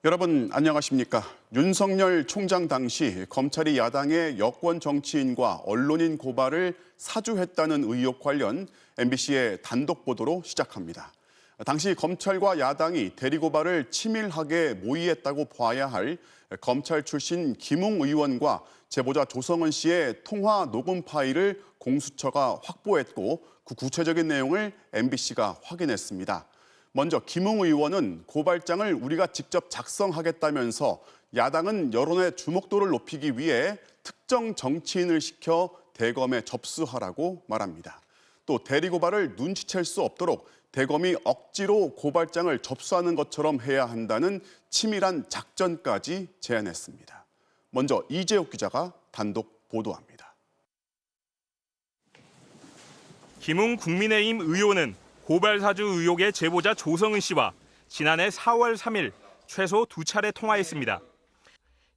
여러분 안녕하십니까? 윤석열 총장 당시 검찰이 야당의 여권 정치인과 언론인 고발을 사주했다는 의혹 관련 MBC의 단독 보도로 시작합니다. 당시 검찰과 야당이 대리고발을 치밀하게 모의했다고 봐야 할 검찰 출신 김웅 의원과 제보자 조성은 씨의 통화 녹음 파일을 공수처가 확보했고 그 구체적인 내용을 MBC가 확인했습니다. 먼저 김웅 의원은 고발장을 우리가 직접 작성하겠다면서 야당은 여론의 주목도를 높이기 위해 특정 정치인을 시켜 대검에 접수하라고 말합니다. 또 대리고발을 눈치챌 수 없도록 대검이 억지로 고발장을 접수하는 것처럼 해야 한다는 치밀한 작전까지 제안했습니다. 먼저 이재욱 기자가 단독 보도합니다. 김웅 국민의힘 의원은 고발 사주 의혹의 제보자 조성은 씨와 지난해 4월 3일 최소 2차례 통화했습니다.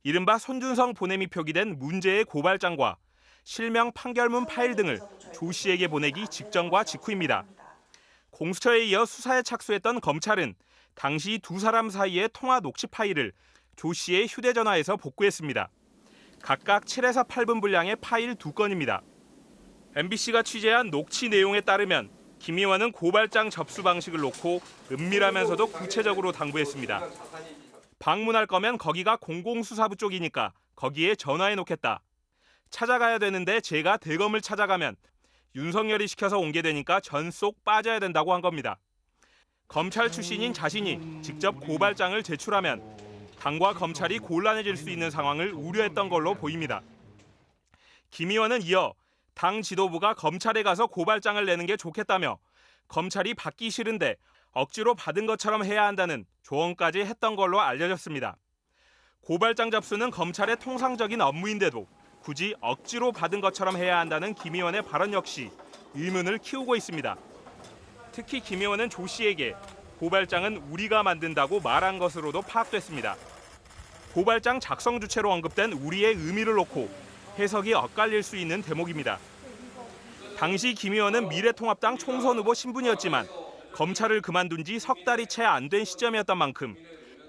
이른바 손준성 보냄이 표기된 문제의 고발장과 실명 판결문 파일 등을 조 씨에게 보내기 직전과 직후입니다. 공수처에 이어 수사에 착수했던 검찰은 당시 두 사람 사이의 통화 녹취 파일을 조 씨의 휴대전화에서 복구했습니다. 각각 7에서 8분 분량의 파일 2건입니다. MBC가 취재한 녹취 내용에 따르면 김 의원은 고발장 접수 방식을 놓고 은밀하면서도 구체적으로 당부했습니다. 방문할 거면 거기가 공공수사부 쪽이니까 거기에 전화해 놓겠다. 찾아가야 되는데 제가 대검을 찾아가면 윤석열이 시켜서 온 게 되니까 전 속 빠져야 된다고 한 겁니다. 검찰 출신인 자신이 직접 고발장을 제출하면 당과 검찰이 곤란해질 수 있는 상황을 우려했던 걸로 보입니다. 김 의원은 이어 당 지도부가 검찰에 가서 고발장을 내는 게 좋겠다며 검찰이 받기 싫은데 억지로 받은 것처럼 해야 한다는 조언까지 했던 걸로 알려졌습니다. 고발장 접수는 검찰의 통상적인 업무인데도 굳이 억지로 받은 것처럼 해야 한다는 김 의원의 발언 역시 의문을 키우고 있습니다. 특히 김 의원은 조 씨에게 고발장은 우리가 만든다고 말한 것으로도 파악됐습니다. 고발장 작성 주체로 언급된 우리의 의미를 놓고 해석이 엇갈릴 수 있는 대목입니다. 당시 김 의원은 미래통합당 총선 후보 신분이었지만 검찰을 그만둔 지 석 달이 채 안 된 시점이었던 만큼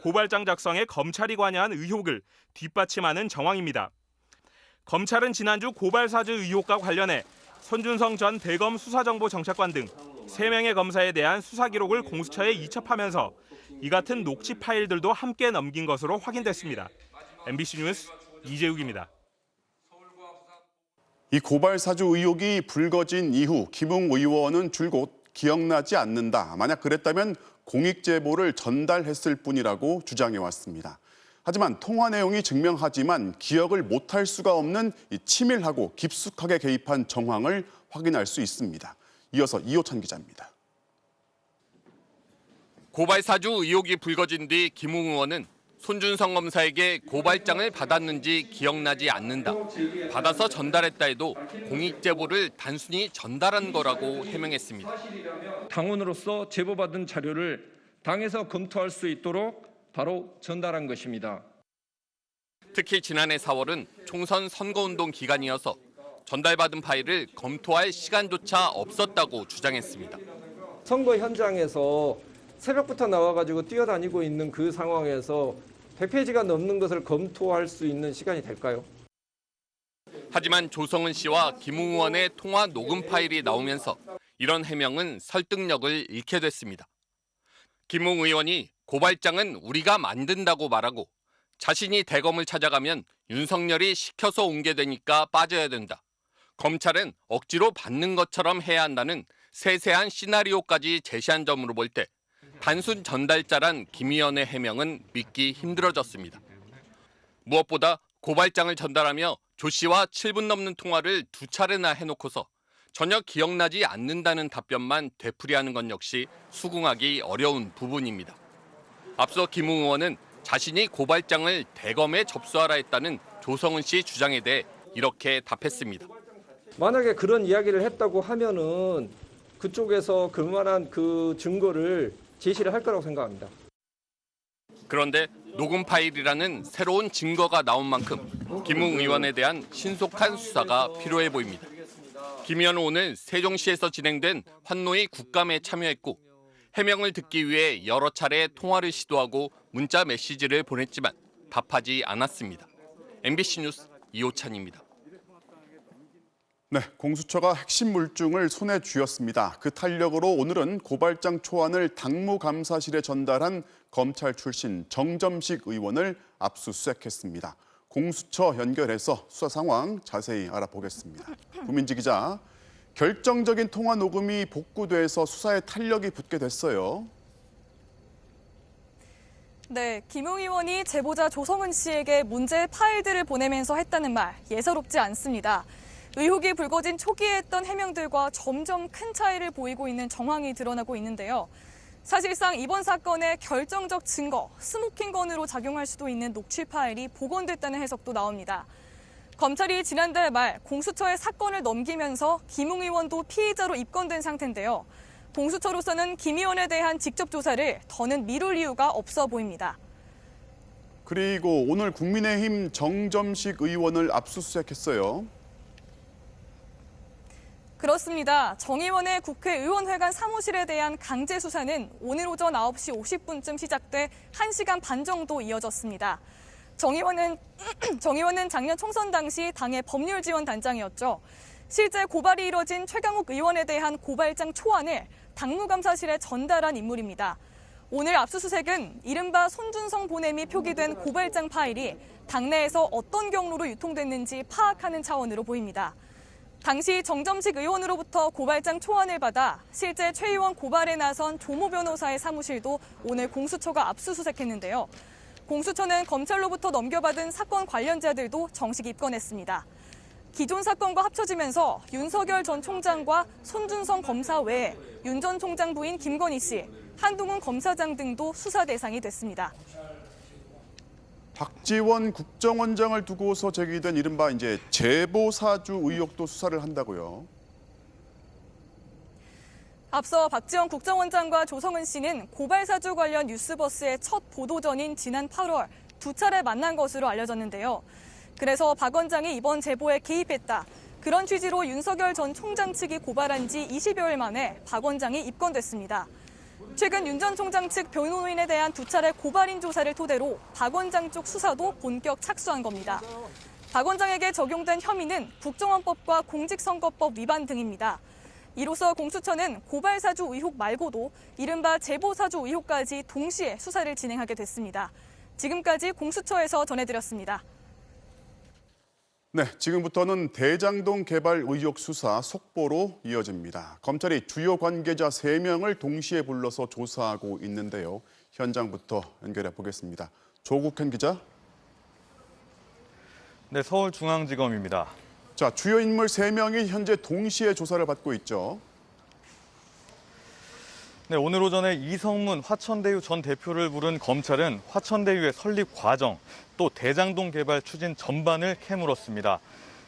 고발장 작성에 검찰이 관여한 의혹을 뒷받침하는 정황입니다. 검찰은 지난주 고발 사주 의혹과 관련해 손준성 전 대검 수사정보정책관 등 3명의 검사에 대한 수사 기록을 공수처에 이첩하면서 이 같은 녹취 파일들도 함께 넘긴 것으로 확인됐습니다. MBC 뉴스 이재욱입니다. 이 고발 사주 의혹이 불거진 이후 김웅 의원은 줄곧 기억나지 않는다. 만약 그랬다면 공익 제보를 전달했을 뿐이라고 주장해왔습니다. 하지만 통화 내용이 증명하지만 기억을 못할 수가 없는 이 치밀하고 깊숙하게 개입한 정황을 확인할 수 있습니다. 이어서 이호찬 기자입니다. 고발 사주 의혹이 불거진 뒤 김웅 의원은 손준성 검사에게 고발장을 받았는지 기억나지 않는다. 받아서 전달했다 해도 공익 제보를 단순히 전달한 거라고 해명했습니다. 당원으로서 제보받은 자료를 당에서 검토할 수 있도록 바로 전달한 것입니다. 특히 지난해 4월은 총선 선거운동 기간이어서 전달받은 파일을 검토할 시간조차 없었다고 주장했습니다. 선거 현장에서 새벽부터 나와가지고 뛰어다니고 있는 그 상황에서 100페이지가 넘는 것을 검토할 수 있는 시간이 될까요? 하지만 조성은 씨와 김웅 의원의 통화 녹음 파일이 나오면서 이런 해명은 설득력을 잃게 됐습니다. 김웅 의원이 고발장은 우리가 만든다고 말하고 자신이 대검을 찾아가면 윤석열이 시켜서 온 게 되니까 빠져야 된다. 검찰은 억지로 받는 것처럼 해야 한다는 세세한 시나리오까지 제시한 점으로 볼 때 단순 전달자란 김 의원의 해명은 믿기 힘들어졌습니다. 무엇보다 고발장을 전달하며 조 씨와 7분 넘는 통화를 2차례나 해놓고서 전혀 기억나지 않는다는 답변만 되풀이하는 건 역시 수긍하기 어려운 부분입니다. 앞서 김웅 의원은 자신이 고발장을 대검에 접수하라 했다는 조성은 씨 주장에 대해 이렇게 답했습니다. 만약에 그런 이야기를 했다고 하면은 그쪽에서 그만한 그 증거를 제시를 할 거라고 생각합니다. 그런데 녹음 파일이라는 새로운 증거가 나온 만큼 김웅 의원에 대한 신속한 수사가 필요해 보입니다. 김 의원은 오늘 세종시에서 진행된 환노위 국감에 참여했고 해명을 듣기 위해 여러 차례 통화를 시도하고 문자 메시지를 보냈지만 답하지 않았습니다. MBC 뉴스 이호찬입니다. 네, 공수처가 핵심 물증을 손에 쥐었습니다. 그 탄력으로 오늘은 고발장 초안을 당무감사실에 전달한 검찰 출신 정점식 의원을 압수수색했습니다. 공수처 연결해서 수사 상황 자세히 알아보겠습니다. 구민지 기자, 결정적인 통화 녹음이 복구돼서 수사에 탄력이 붙게 됐어요. 네, 김웅 의원이 제보자 조성은 씨에게 문제의 파일들을 보내면서 했다는 말 예사롭지 않습니다. 의혹이 불거진 초기에 했던 해명들과 점점 큰 차이를 보이고 있는 정황이 드러나고 있는데요. 사실상 이번 사건의 결정적 증거, 스모킹건으로 작용할 수도 있는 녹취 파일이 복원됐다는 해석도 나옵니다. 검찰이 지난달 말 공수처에 사건을 넘기면서 김웅 의원도 피의자로 입건된 상태인데요. 공수처로서는 김 의원에 대한 직접 조사를 더는 미룰 이유가 없어 보입니다. 그리고 오늘 국민의힘 정점식 의원을 압수수색했어요. 그렇습니다. 정 의원의 국회의원회관 사무실에 대한 강제 수사는 오늘 오전 9시 50분쯤 시작돼 1시간 반 정도 이어졌습니다. 정 의원은 작년 총선 당시 당의 법률지원단장이었죠. 실제 고발이 이뤄진 최강욱 의원에 대한 고발장 초안을 당무감사실에 전달한 인물입니다. 오늘 압수수색은 이른바 손준성 보냄이 표기된 고발장 파일이 당내에서 어떤 경로로 유통됐는지 파악하는 차원으로 보입니다. 당시 정점식 의원으로부터 고발장 초안을 받아 실제 최 의원 고발에 나선 조모 변호사의 사무실도 오늘 공수처가 압수수색했는데요. 공수처는 검찰로부터 넘겨받은 사건 관련자들도 정식 입건했습니다. 기존 사건과 합쳐지면서 윤석열 전 총장과 손준성 검사 외에 윤 전 총장 부인 김건희 씨, 한동훈 검사장 등도 수사 대상이 됐습니다. 박지원 국정원장을 두고서 제기된 이른바 제보 사주 의혹도 수사를 한다고요. 앞서 박지원 국정원장과 조성은 씨는 고발 사주 관련 뉴스버스의 첫 보도 전인 지난 8월 두 차례 만난 것으로 알려졌는데요. 그래서 박 원장이 이번 제보에 개입했다. 그런 취지로 윤석열 전 총장 측이 고발한 지 20여일 만에 박 원장이 입건됐습니다. 최근 윤 전 총장 측 변호인에 대한 두 차례 고발인 조사를 토대로 박 원장 쪽 수사도 본격 착수한 겁니다. 박 원장에게 적용된 혐의는 국정원법과 공직선거법 위반 등입니다. 이로써 공수처는 고발사주 의혹 말고도 이른바 제보사주 의혹까지 동시에 수사를 진행하게 됐습니다. 지금까지 공수처에서 전해드렸습니다. 네, 지금부터는 대장동 개발 의혹 수사 속보로 이어집니다. 검찰이 주요 관계자 3명을 동시에 불러서 조사하고 있는데요. 현장부터 연결해 보겠습니다. 조국현 기자. 네, 서울중앙지검입니다. 자, 주요 인물 3명이 현재 동시에 조사를 받고 있죠. 네, 오늘 오전에 이성문 화천대유 전 대표를 부른 검찰은 화천대유의 설립 과정, 또 대장동 개발 추진 전반을 캐물었습니다.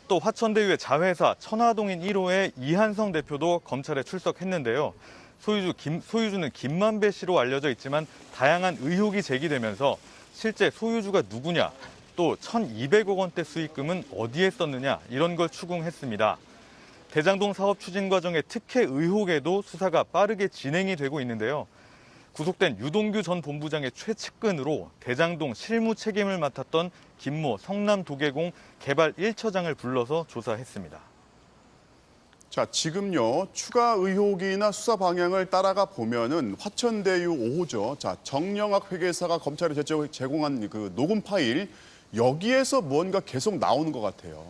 또 화천대유의 자회사 천화동인 1호의 이한성 대표도 검찰에 출석했는데요. 소유주는 김만배 씨로 알려져 있지만 다양한 의혹이 제기되면서 실제 소유주가 누구냐, 또 1,200억 원대 수익금은 어디에 썼느냐 이런 걸 추궁했습니다. 대장동 사업 추진 과정의 특혜 의혹에도 수사가 빠르게 진행이 되고 있는데요. 구속된 유동규 전 본부장의 최측근으로 대장동 실무 책임을 맡았던 김모 성남도계공 개발 1처장을 불러서 조사했습니다. 자, 지금요, 추가 의혹이나 수사 방향을 따라가 보면은 화천대유 5호죠. 자, 정영학 회계사가 검찰에 제공한 그 녹음 파일, 여기에서 뭔가 계속 나오는 것 같아요.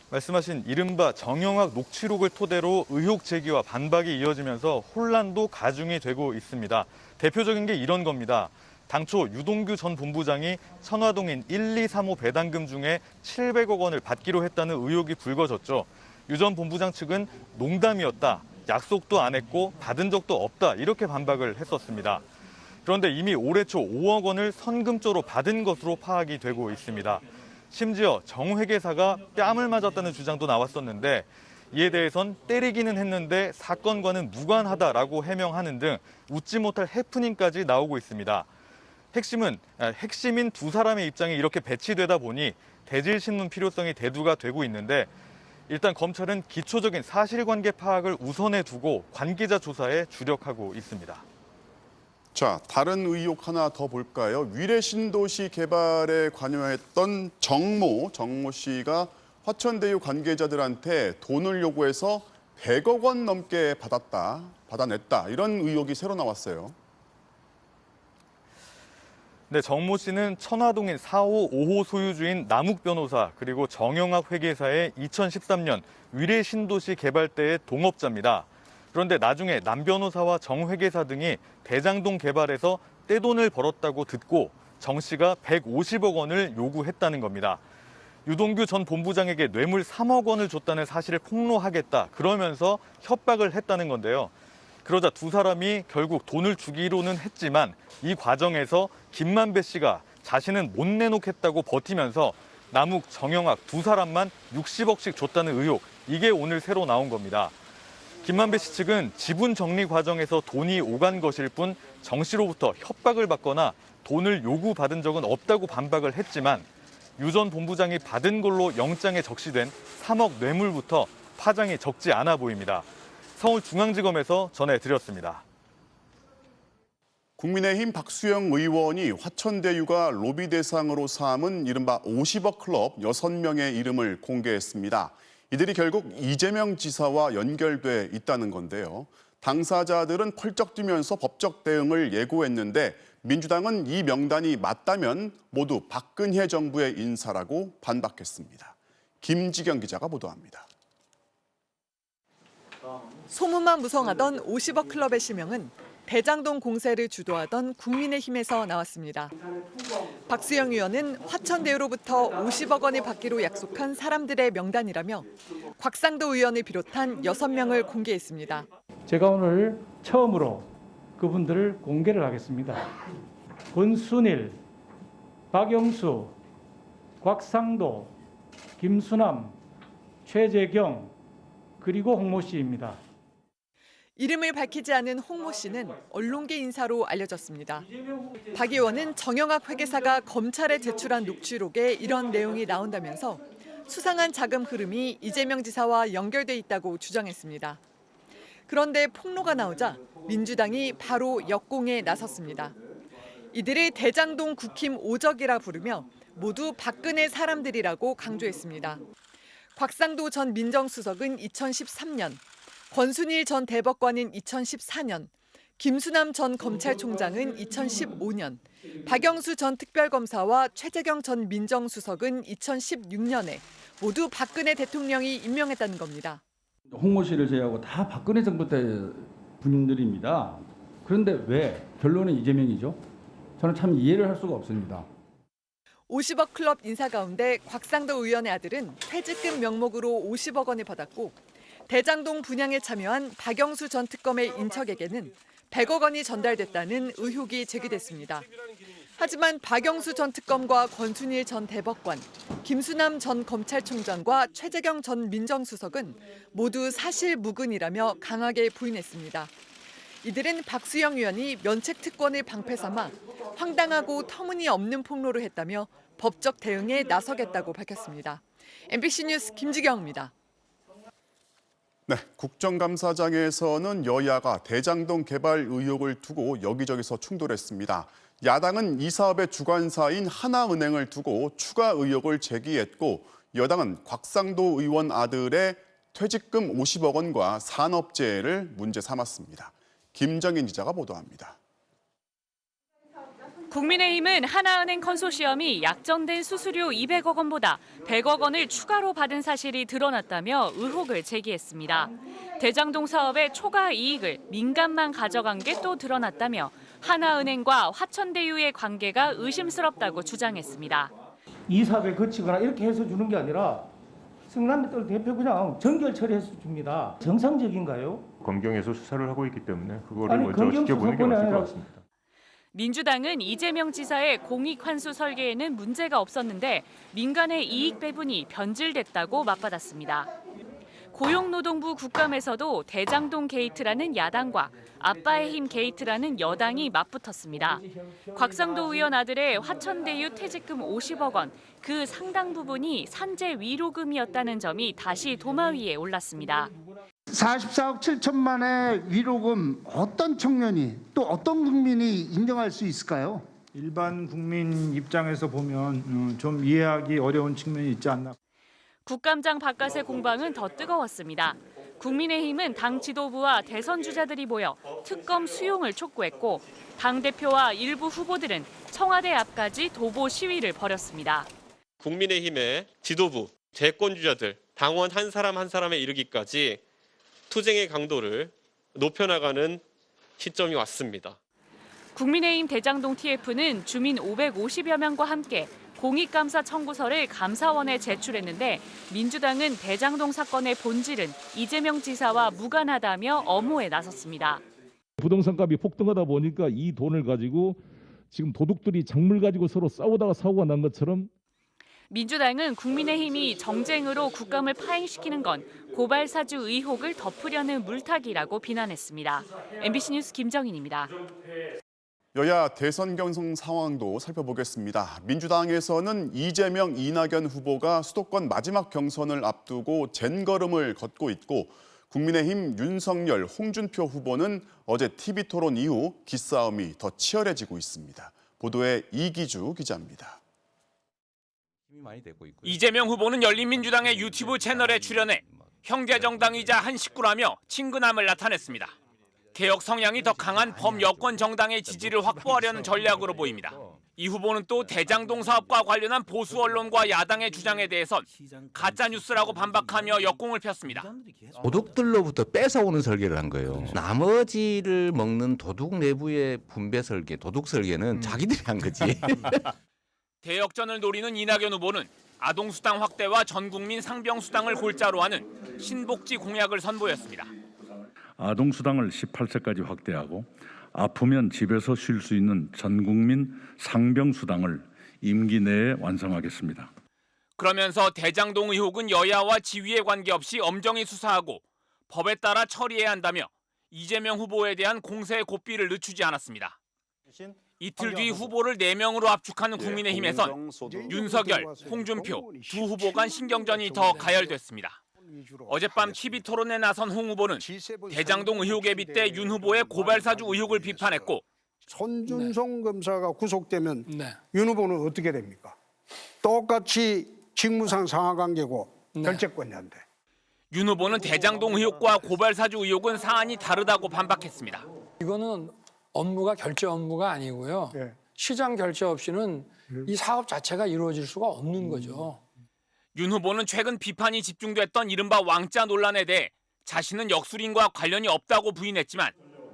말씀하신 이른바 정영학 녹취록을 토대로 의혹 제기와 반박이 이어지면서 혼란도 가중이 되고 있습니다. 대표적인 게 이런 겁니다. 당초 유동규 전 본부장이 천화동인 1, 2, 3호 배당금 중에 700억 원을 받기로 했다는 의혹이 불거졌죠. 유 전 본부장 측은 농담이었다, 약속도 안 했고 받은 적도 없다 이렇게 반박을 했었습니다. 그런데 이미 올해 초 5억 원을 선금조로 받은 것으로 파악이 되고 있습니다. 심지어 정 회계사가 뺨을 맞았다는 주장도 나왔었는데 이에 대해선 때리기는 했는데 사건과는 무관하다라고 해명하는 등 웃지 못할 해프닝까지 나오고 있습니다. 핵심인 두 사람의 입장이 이렇게 배치되다 보니 대질신문 필요성이 대두가 되고 있는데 일단 검찰은 기초적인 사실관계 파악을 우선에 두고 관계자 조사에 주력하고 있습니다. 자, 다른 의혹 하나 더 볼까요? 위례 신도시 개발에 관여했던 정모 씨가 화천대유 관계자들한테 돈을 요구해서 100억 원 넘게 받아냈다. 이런 의혹이 새로 나왔어요. 네, 정모 씨는 천화동인 4호, 5호 소유주인 남욱 변호사 그리고 정영학 회계사의 2013년 위례 신도시 개발 때의 동업자입니다. 그런데 나중에 남 변호사와 정 회계사 등이 대장동 개발에서 떼돈을 벌었다고 듣고 정 씨가 150억 원을 요구했다는 겁니다. 유동규 전 본부장에게 뇌물 3억 원을 줬다는 사실을 폭로하겠다. 그러면서 협박을 했다는 건데요. 그러자 두 사람이 결국 돈을 주기로는 했지만 이 과정에서 김만배 씨가 자신은 못 내놓겠다고 버티면서 남욱, 정영학 두 사람만 60억씩 줬다는 의혹. 이게 오늘 새로 나온 겁니다. 김만배 씨 측은 지분 정리 과정에서 돈이 오간 것일 뿐 정 씨로부터 협박을 받거나 돈을 요구받은 적은 없다고 반박을 했지만 유 전 본부장이 받은 걸로 영장에 적시된 3억 뇌물부터 파장이 적지 않아 보입니다. 서울중앙지검에서 전해드렸습니다. 국민의힘 박수영 의원이 화천대유가 로비 대상으로 삼은 이른바 50억 클럽 6명의 이름을 공개했습니다. 이들이 결국 이재명 지사와 연결돼 있다는 건데요. 당사자들은 펄쩍 뛰면서 법적 대응을 예고했는데 민주당은 이 명단이 맞다면 모두 박근혜 정부의 인사라고 반박했습니다. 김지경 기자가 보도합니다. 소문만 무성하던 50억 클럽의 실명은 대장동 공세를 주도하던 국민의힘에서 나왔습니다. 박수영 의원은 화천대유로부터 50억 원을 받기로 약속한 사람들의 명단이라며 곽상도 의원을 비롯한 6명을 공개했습니다. 제가 오늘 처음으로 그분들을 공개를 하겠습니다. 권순일, 박영수, 곽상도, 김수남, 최재경, 그리고 홍모 씨입니다. 이름을 밝히지 않은 홍모 씨는 언론계 인사로 알려졌습니다. 박 의원은 정영학 회계사가 검찰에 제출한 녹취록에 이런 내용이 나온다면서 수상한 자금 흐름이 이재명 지사와 연결돼 있다고 주장했습니다. 그런데 폭로가 나오자 민주당이 바로 역공에 나섰습니다. 이들을 대장동 국힘 오적이라 부르며 모두 박근혜 사람들이라고 강조했습니다. 곽상도 전 민정수석은 2013년, 권순일 전 대법관은 2014년, 김수남 전 검찰총장은 2015년, 박영수 전 특별검사와 최재경 전 민정수석은 2016년에 모두 박근혜 대통령이 임명했다는 겁니다. 홍모 씨를 제외하고 다 박근혜 정부 때 분들입니다. 그런데 왜 결론은 이재명이죠? 저는 참 이해를 할 수가 없습니다. 50억 클럽 인사 가운데 곽상도 의원의 아들은 퇴직금 명목으로 50억 원을 받았고 대장동 분양에 참여한 박영수 전 특검의 인척에게는 100억 원이 전달됐다는 의혹이 제기됐습니다. 하지만 박영수 전 특검과 권순일 전 대법관, 김수남 전 검찰총장과 최재경 전 민정수석은 모두 사실무근이라며 강하게 부인했습니다. 이들은 박수영 의원이 면책특권을 방패 삼아 황당하고 터무니없는 폭로를 했다며 법적 대응에 나서겠다고 밝혔습니다. MBC 뉴스 김지경입니다. 네, 국정감사장에서는 여야가 대장동 개발 의혹을 두고 여기저기서 충돌했습니다. 야당은 이 사업의 주관사인 하나은행을 두고 추가 의혹을 제기했고 여당은 곽상도 의원 아들의 퇴직금 50억 원과 산업재해를 문제 삼았습니다. 김정인 기자가 보도합니다. 국민의힘은 하나은행 컨소시엄이 약정된 수수료 200억 원보다 100억 원을 추가로 받은 사실이 드러났다며 의혹을 제기했습니다. 대장동 사업의 초과 이익을 민간만 가져간 게 또 드러났다며 하나은행과 화천대유의 관계가 의심스럽다고 주장했습니다. 이 사업에 거치거나 이렇게 해서 주는 게 아니라 성남대로 대표 그냥 전결 처리해서 줍니다. 정상적인가요? 검경에서 수사를 하고 있기 때문에 그거를 먼저 지켜보는 게 맞을 것 같습니다. 민주당은 이재명 지사의 공익환수 설계에는 문제가 없었는데 민간의 이익 배분이 변질됐다고 맞받았습니다. 고용노동부 국감에서도 대장동 게이트라는 야당과 아빠의 힘 게이트라는 여당이 맞붙었습니다. 곽상도 의원 아들의 화천대유 퇴직금 50억 원, 그 상당 부분이 산재 위로금이었다는 점이 다시 도마 위에 올랐습니다. 44억 7천만의 위로금 어떤 청년이 또 어떤 국민이 인정할 수 있을까요? 일반 국민 입장에서 보면 좀 이해하기 어려운 측면이 있지 않나. 국감장 바깥의 공방은 더 뜨거웠습니다. 국민의힘은 당 지도부와 대선 주자들이 모여 특검 수용을 촉구했고 당대표와 일부 후보들은 청와대 앞까지 도보 시위를 벌였습니다. 국민의힘의 지도부, 대권 주자들, 당원 한 사람 한 사람에 이르기까지 투쟁의 강도를 높여나가는 시점이 왔습니다. 국민의힘 대장동 TF는 주민 550여 명과 함께 공익감사 청구서를 감사원에 제출했는데 민주당은 대장동 사건의 본질은 이재명 지사와 무관하다며 엄호에 나섰습니다. 부동산 값이 폭등하다 보니까 이 돈을 가지고 지금 도둑들이 작물 가지고 서로 싸우다가 사고가 난 것처럼 민주당은 국민의힘이 정쟁으로 국감을 파행시키는 건 고발 사주 의혹을 덮으려는 물타기라고 비난했습니다. MBC 뉴스 김정인입니다. 여야 대선 경선 상황도 살펴보겠습니다. 민주당에서는 이재명, 이낙연 후보가 수도권 마지막 경선을 앞두고 젠걸음을 걷고 있고 국민의힘 윤석열, 홍준표 후보는 어제 TV토론 이후 기싸움이 더 치열해지고 있습니다. 보도에 이기주 기자입니다. 이재명 후보는 열린민주당의 유튜브 채널에 출연해 형제정당이자 한 식구라며 친근함을 나타냈습니다. 개혁 성향이 더 강한 범여권 정당의 지지를 확보하려는 전략으로 보입니다. 이 후보는 또 대장동 사업과 관련한 보수 언론과 야당의 주장에 대해선 가짜뉴스라고 반박하며 역공을 폈습니다. 도둑들로부터 뺏어오는 설계를 한 거예요. 나머지를 먹는 도둑 내부의 분배 설계, 도둑 설계는 자기들이 한 거지. 대역전을 노리는 이낙연 후보는 아동수당 확대와 전국민 상병수당을 골자로 하는 신복지 공약을 선보였습니다. 아동수당을 18세까지 확대하고 아프면 집에서 쉴 수 있는 전국민 상병수당을 임기 내에 완성하겠습니다. 그러면서 대장동 의혹은 여야와 지위에 관계없이 엄정히 수사하고 법에 따라 처리해야 한다며 이재명 후보에 대한 공세의 고삐를 늦추지 않았습니다. 이틀 뒤 후보를 4명으로 압축하는 국민의힘에선 윤석열, 홍준표 두 후보 간 신경전이 더 가열됐습니다. 어젯밤 TV토론에 나선 홍 후보는 대장동 의혹에 빗대 윤 후보의 고발사주 의혹을 비판했고 손준성 검사가 구속되면 윤 후보는 어떻게 됩니까? 똑같이 직무상 상하관계고 결재권자인데. 윤 후보는 대장동 의혹과 고발사주 의혹은 사안이 다르다고 반박했습니다. 이거는 업무가 결재 업무가 아니고요. 시장 결재 없이는 이 사업 자체가 이루어질 수가 없는 거죠. 윤 후보는 최근 비판이 집중됐던 이른바 왕자 논란에 대해 자신은 역술인과 관련이 없다고 부인했지만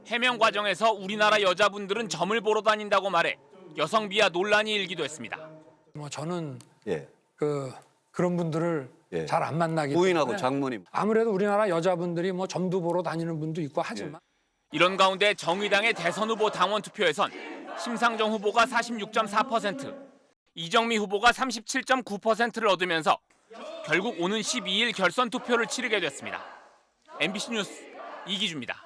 해명 과정에서 우리나라 여자분들은 점을 보러 다닌다고 말해 여성 비하 논란이 일기도 했습니다. 저는 그런 분들을 잘 안 만나기 때문에 부인하고 장모님. 아무래도 우리나라 여자분들이 점도 보러 다니는 분도 있고 하지만 이런 가운데 정의당의 대선 후보 당원 투표에선 심상정 후보가 46.4%, 이정미 후보가 37.9%를 얻으면서 결국 오는 12일 결선 투표를 치르게 됐습니다. MBC 뉴스 이기주입니다.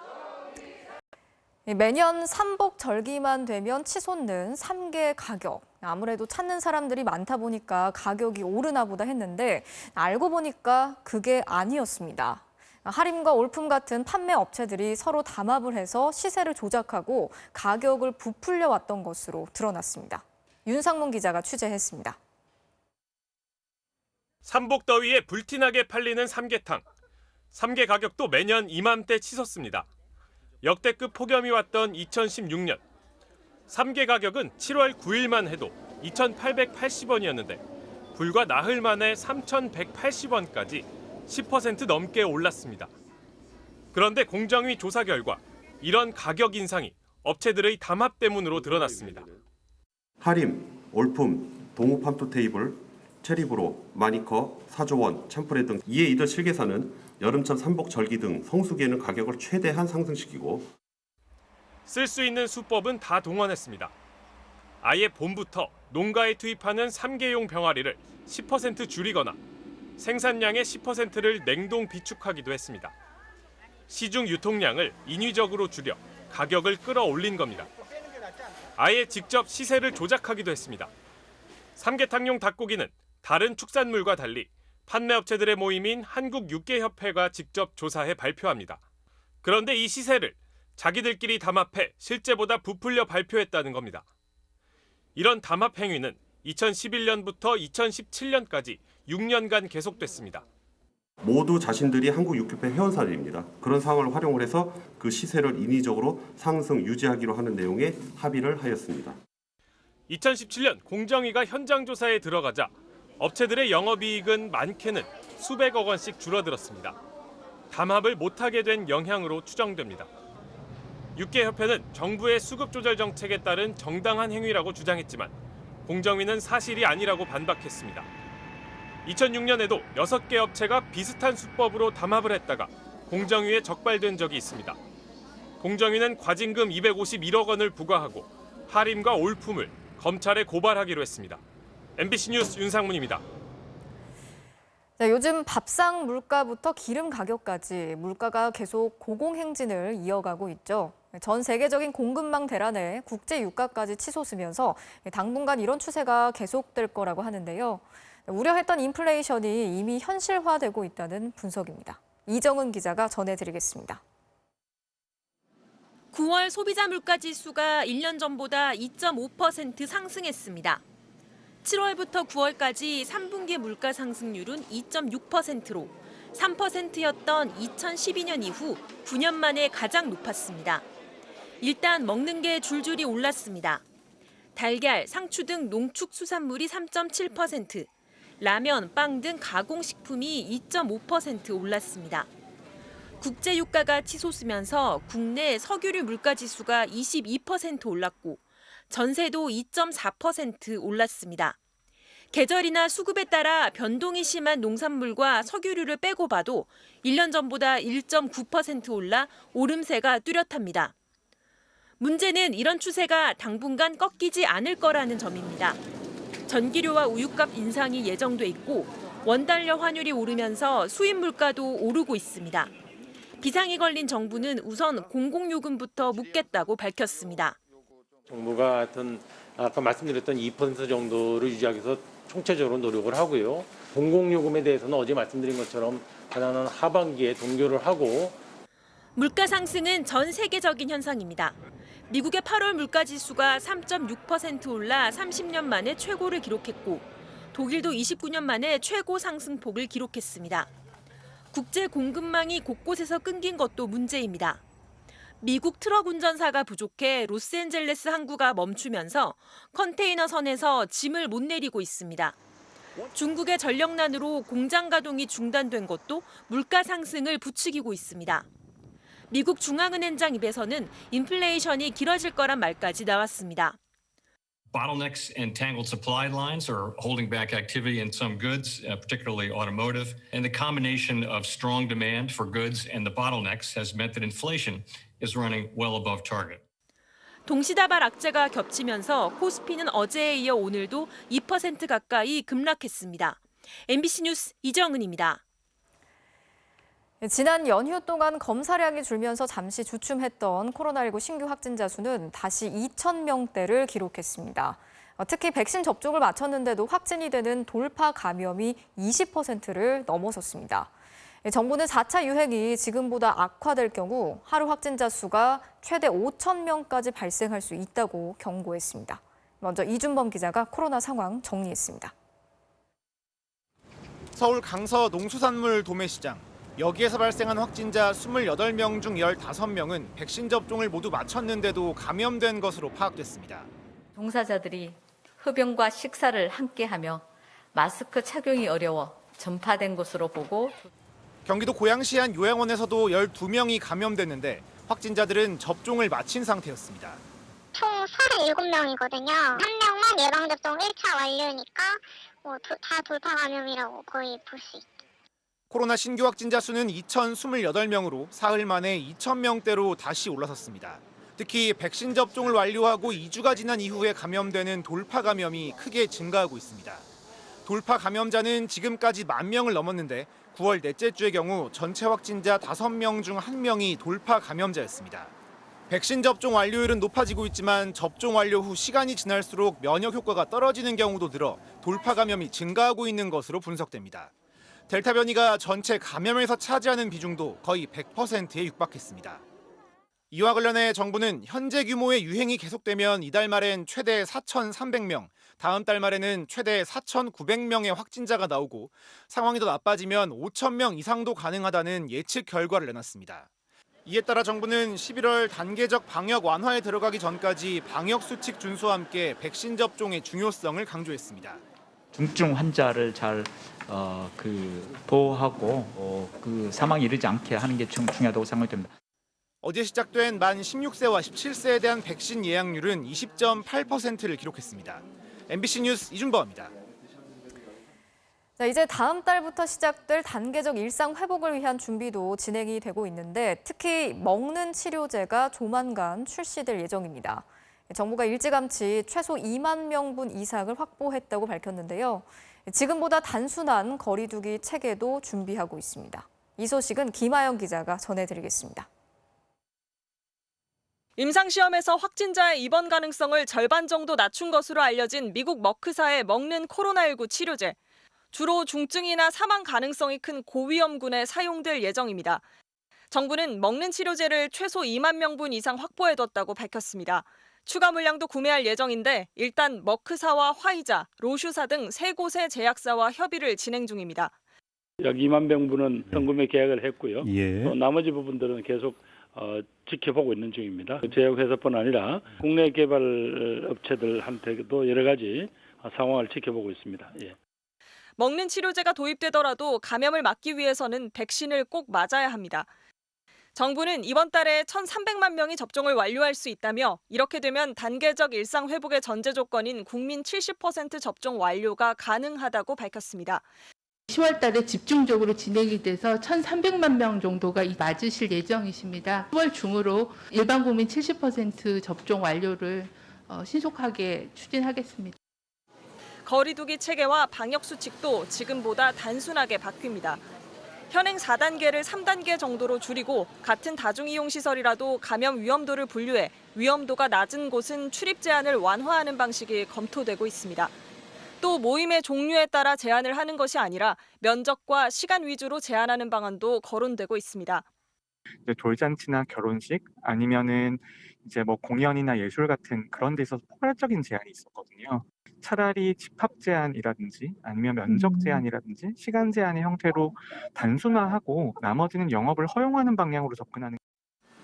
매년 삼복절기만 되면 치솟는 삼계 가격. 아무래도 찾는 사람들이 많다 보니까 가격이 오르나 보다 했는데 알고 보니까 그게 아니었습니다. 할인과 올품 같은 판매 업체들이 서로 담합을 해서 시세를 조작하고 가격을 부풀려 왔던 것으로 드러났습니다. 윤상문 기자가 취재했습니다. 삼복더위에 불티나게 팔리는 삼계탕. 삼계 가격도 매년 이맘때 치솟습니다. 역대급 폭염이 왔던 2016년. 삼계 가격은 7월 9일만 해도 2,880원이었는데 불과 나흘 만에 3,180원까지 10% 넘게 올랐습니다. 그런데 공정위 조사 결과 이런 가격 인상이 업체들의 담합 때문으로 드러났습니다. 할인, 올품, 동호팜토 테이블, 체리브로, 마니커, 사조원, 참프레 등 이에 이들 실계사는 여름철 삼복절기 등 성수기에는 가격을 최대한 상승시키고 쓸 수 있는 수법은 다 동원했습니다. 아예 봄부터 농가에 투입하는 삼계용 병아리를 10% 줄이거나 생산량의 10%를 냉동 비축하기도 했습니다. 시중 유통량을 인위적으로 줄여 가격을 끌어올린 겁니다. 아예 직접 시세를 조작하기도 했습니다. 삼계탕용 닭고기는 다른 축산물과 달리 판매업체들의 모임인 한국육계협회가 직접 조사해 발표합니다. 그런데 이 시세를 자기들끼리 담합해 실제보다 부풀려 발표했다는 겁니다. 이런 담합 행위는 2011년부터 2017년까지 6년간 계속됐습니다. 모두 자신들이 한국육협회 회원사들입니다. 그런 상황을 활용을 해서 그 시세를 인위적으로 상승 유지하기로 하는 내용의 합의를 하였습니다. 2017년 공정위가 현장 조사에 들어가자 업체들의 영업이익은 많게는 수백억 원씩 줄어들었습니다. 담합을 못하게 된 영향으로 추정됩니다. 육계협회는 정부의 수급 조절 정책에 따른 정당한 행위라고 주장했지만 공정위는 사실이 아니라고 반박했습니다. 2006년에도 6개 업체가 비슷한 수법으로 담합을 했다가 공정위에 적발된 적이 있습니다. 공정위는 과징금 251억 원을 부과하고 하림과 올품을 검찰에 고발하기로 했습니다. MBC 뉴스 윤상문입니다. 자, 요즘 밥상 물가부터 기름 가격까지 물가가 계속 고공행진을 이어가고 있죠. 전 세계적인 공급망 대란에 국제 유가까지 치솟으면서 당분간 이런 추세가 계속될 거라고 하는데요. 우려했던 인플레이션이 이미 현실화되고 있다는 분석입니다. 이정은 기자가 전해드리겠습니다. 9월 소비자 물가 지수가 1년 전보다 2.5% 상승했습니다. 7월부터 9월까지 3분기 물가 상승률은 2.6%로 3%였던 2012년 이후 9년 만에 가장 높았습니다. 일단 먹는 게 줄줄이 올랐습니다. 달걀, 상추 등 농축수산물이 3.7%, 라면, 빵 등 가공식품이 2.5% 올랐습니다. 국제유가가 치솟으면서 국내 석유류 물가지수가 22% 올랐고 전세도 2.4% 올랐습니다. 계절이나 수급에 따라 변동이 심한 농산물과 석유류를 빼고 봐도 1년 전보다 1.9% 올라 오름세가 뚜렷합니다. 문제는 이런 추세가 당분간 꺾이지 않을 거라는 점입니다. 전기료와 우유값 인상이 예정돼 있고 원달러 환율이 오르면서 수입 물가도 오르고 있습니다. 비상이 걸린 정부는 우선 공공요금부터 묻겠다고 밝혔습니다. 정부가 아까 말씀드렸던 2% 정도를 유지하기 위해서 총체적으로 노력을 하고요. 공공요금에 대해서는 어제 말씀드린 것처럼 가능한 하반기에 동결을 하고. 물가 상승은 전 세계적인 현상입니다. 미국의 8월 물가지수가 3.6% 올라 30년 만에 최고를 기록했고 독일도 29년 만에 최고 상승폭을 기록했습니다. 국제 공급망이 곳곳에서 끊긴 것도 문제입니다. 미국 트럭 운전사가 부족해 로스앤젤레스 항구가 멈추면서 컨테이너 선에서 짐을 못 내리고 있습니다. 중국의 전력난으로 공장 가동이 중단된 것도 물가 상승을 부추기고 있습니다. 미국 중앙은행장 입에서는 인플레이션이 길어질 거란 말까지 나왔습니다. Bottlenecks and tangled supply lines are holding back activity in some goods, particularly automotive, and the combination of strong demand for goods and the bottlenecks has meant that inflation is running well above target. 동시다발 악재가 겹치면서 코스피는 어제에 이어 오늘도 2% 가까이 급락했습니다. MBC 뉴스 이정은입니다. 지난 연휴 동안 검사량이 줄면서 잠시 주춤했던 코로나19 신규 확진자 수는 다시 2,000명대를 기록했습니다. 특히 백신 접종을 마쳤는데도 확진이 되는 돌파 감염이 20%를 넘어섰습니다. 정부는 4차 유행이 지금보다 악화될 경우 하루 확진자 수가 최대 5,000명까지 발생할 수 있다고 경고했습니다. 먼저 이준범 기자가 코로나 상황 정리했습니다. 서울 강서 농수산물 도매시장. 여기에서 발생한 확진자 28명 중 15명은 백신 접종을 모두 마쳤는데도 감염된 것으로 파악됐습니다. 종사자들이 흡연과 식사를 함께하며 마스크 착용이 어려워 전파된 것으로 보고 경기도 고양시 한 요양원에서도 12명이 감염됐는데 확진자들은 접종을 마친 상태였습니다. 총 37명이거든요. 한 명만 예방접종 1차 완료니까 다 돌파 감염이라고 거의 볼 수 있죠. 코로나 신규 확진자 수는 2,028명으로 사흘 만에 2,000명대로 다시 올라섰습니다. 특히 백신 접종을 완료하고 2주가 지난 이후에 감염되는 돌파 감염이 크게 증가하고 있습니다. 돌파 감염자는 지금까지 10,000명을 넘었는데 9월 넷째 주의 경우 전체 확진자 5명 중 1명이 돌파 감염자였습니다. 백신 접종 완료율은 높아지고 있지만 접종 완료 후 시간이 지날수록 면역 효과가 떨어지는 경우도 늘어 돌파 감염이 증가하고 있는 것으로 분석됩니다. 델타 변이가 전체 감염에서 차지하는 비중도 거의 100%에 육박했습니다. 이와 관련해 정부는 현재 규모의 유행이 계속되면 이달 말엔 최대 4,300명, 다음 달 말에는 최대 4,900명의 확진자가 나오고 상황이 더 나빠지면 5,000명 이상도 가능하다는 예측 결과를 내놨습니다. 이에 따라 정부는 11월 단계적 방역 완화에 들어가기 전까지 방역 수칙 준수와 함께 백신 접종의 중요성을 강조했습니다. 중증 환자를 잘 보호하고 사망에 이르지 않게 하는 게 중요하다고 생각됩니다. 어제 시작된 만 16세와 17세에 대한 백신 예약률은 20.8%를 기록했습니다. MBC 뉴스 이준범입니다. 자, 이제 다음 달부터 시작될 단계적 일상 회복을 위한 준비도 진행이 되고 있는데 특히 먹는 치료제가 조만간 출시될 예정입니다. 정부가 일찌감치 최소 2만 명분 이상을 확보했다고 밝혔는데요. 지금보다 단순한 거리 두기 체계도 준비하고 있습니다. 이 소식은 김아영 기자가 전해드리겠습니다. 임상시험에서 확진자의 입원 가능성을 절반 정도 낮춘 것으로 알려진 미국 머크사의 먹는 코로나19 치료제. 주로 중증이나 사망 가능성이 큰 고위험군에 사용될 예정입니다. 정부는 먹는 치료제를 최소 2만 명분 이상 확보해뒀다고 밝혔습니다. 추가 물량도 구매할 예정인데 일단 머크사와 화이자, 로슈사 등 3곳의 제약사와 협의를 진행 중입니다. 약 2만 명분은 현금에 계약을 했고요. 예. 나머지 부분들은 계속 지켜보고 있는 중입니다. 제약회사뿐 아니라 국내 개발 업체들한테도 여러 가지 상황을 지켜보고 있습니다. 예. 먹는 치료제가 도입되더라도 감염을 막기 위해서는 백신을 꼭 맞아야 합니다. 정부는 이번 달에 1,300만 명이 접종을 완료할 수 있다며 이렇게 되면 단계적 일상 회복의 전제 조건인 국민 70% 접종 완료가 가능하다고 밝혔습니다. 10월 달에 집중적으로 진행이 돼서 1,300만 명 정도가 맞으실 예정이십니다. 10월 중으로 일반 국민 70% 접종 완료를 신속하게 추진하겠습니다. 거리 두기 체계와 방역 수칙도 지금보다 단순하게 바뀝니다. 현행 4단계를 3단계 정도로 줄이고 같은 다중이용시설이라도 감염 위험도를 분류해 위험도가 낮은 곳은 출입 제한을 완화하는 방식이 검토되고 있습니다. 또 모임의 종류에 따라 제한을 하는 것이 아니라 면적과 시간 위주로 제한하는 방안도 거론되고 있습니다. 돌잔치나 결혼식 아니면은 이제 뭐 공연이나 예술 같은 그런 데서 포괄적인 제한이 있었거든요. 차라리 집합 제한이라든지 아니면 면적 제한이라든지 시간 제한의 형태로 단순화하고 나머지는 영업을 허용하는 방향으로 접근하는.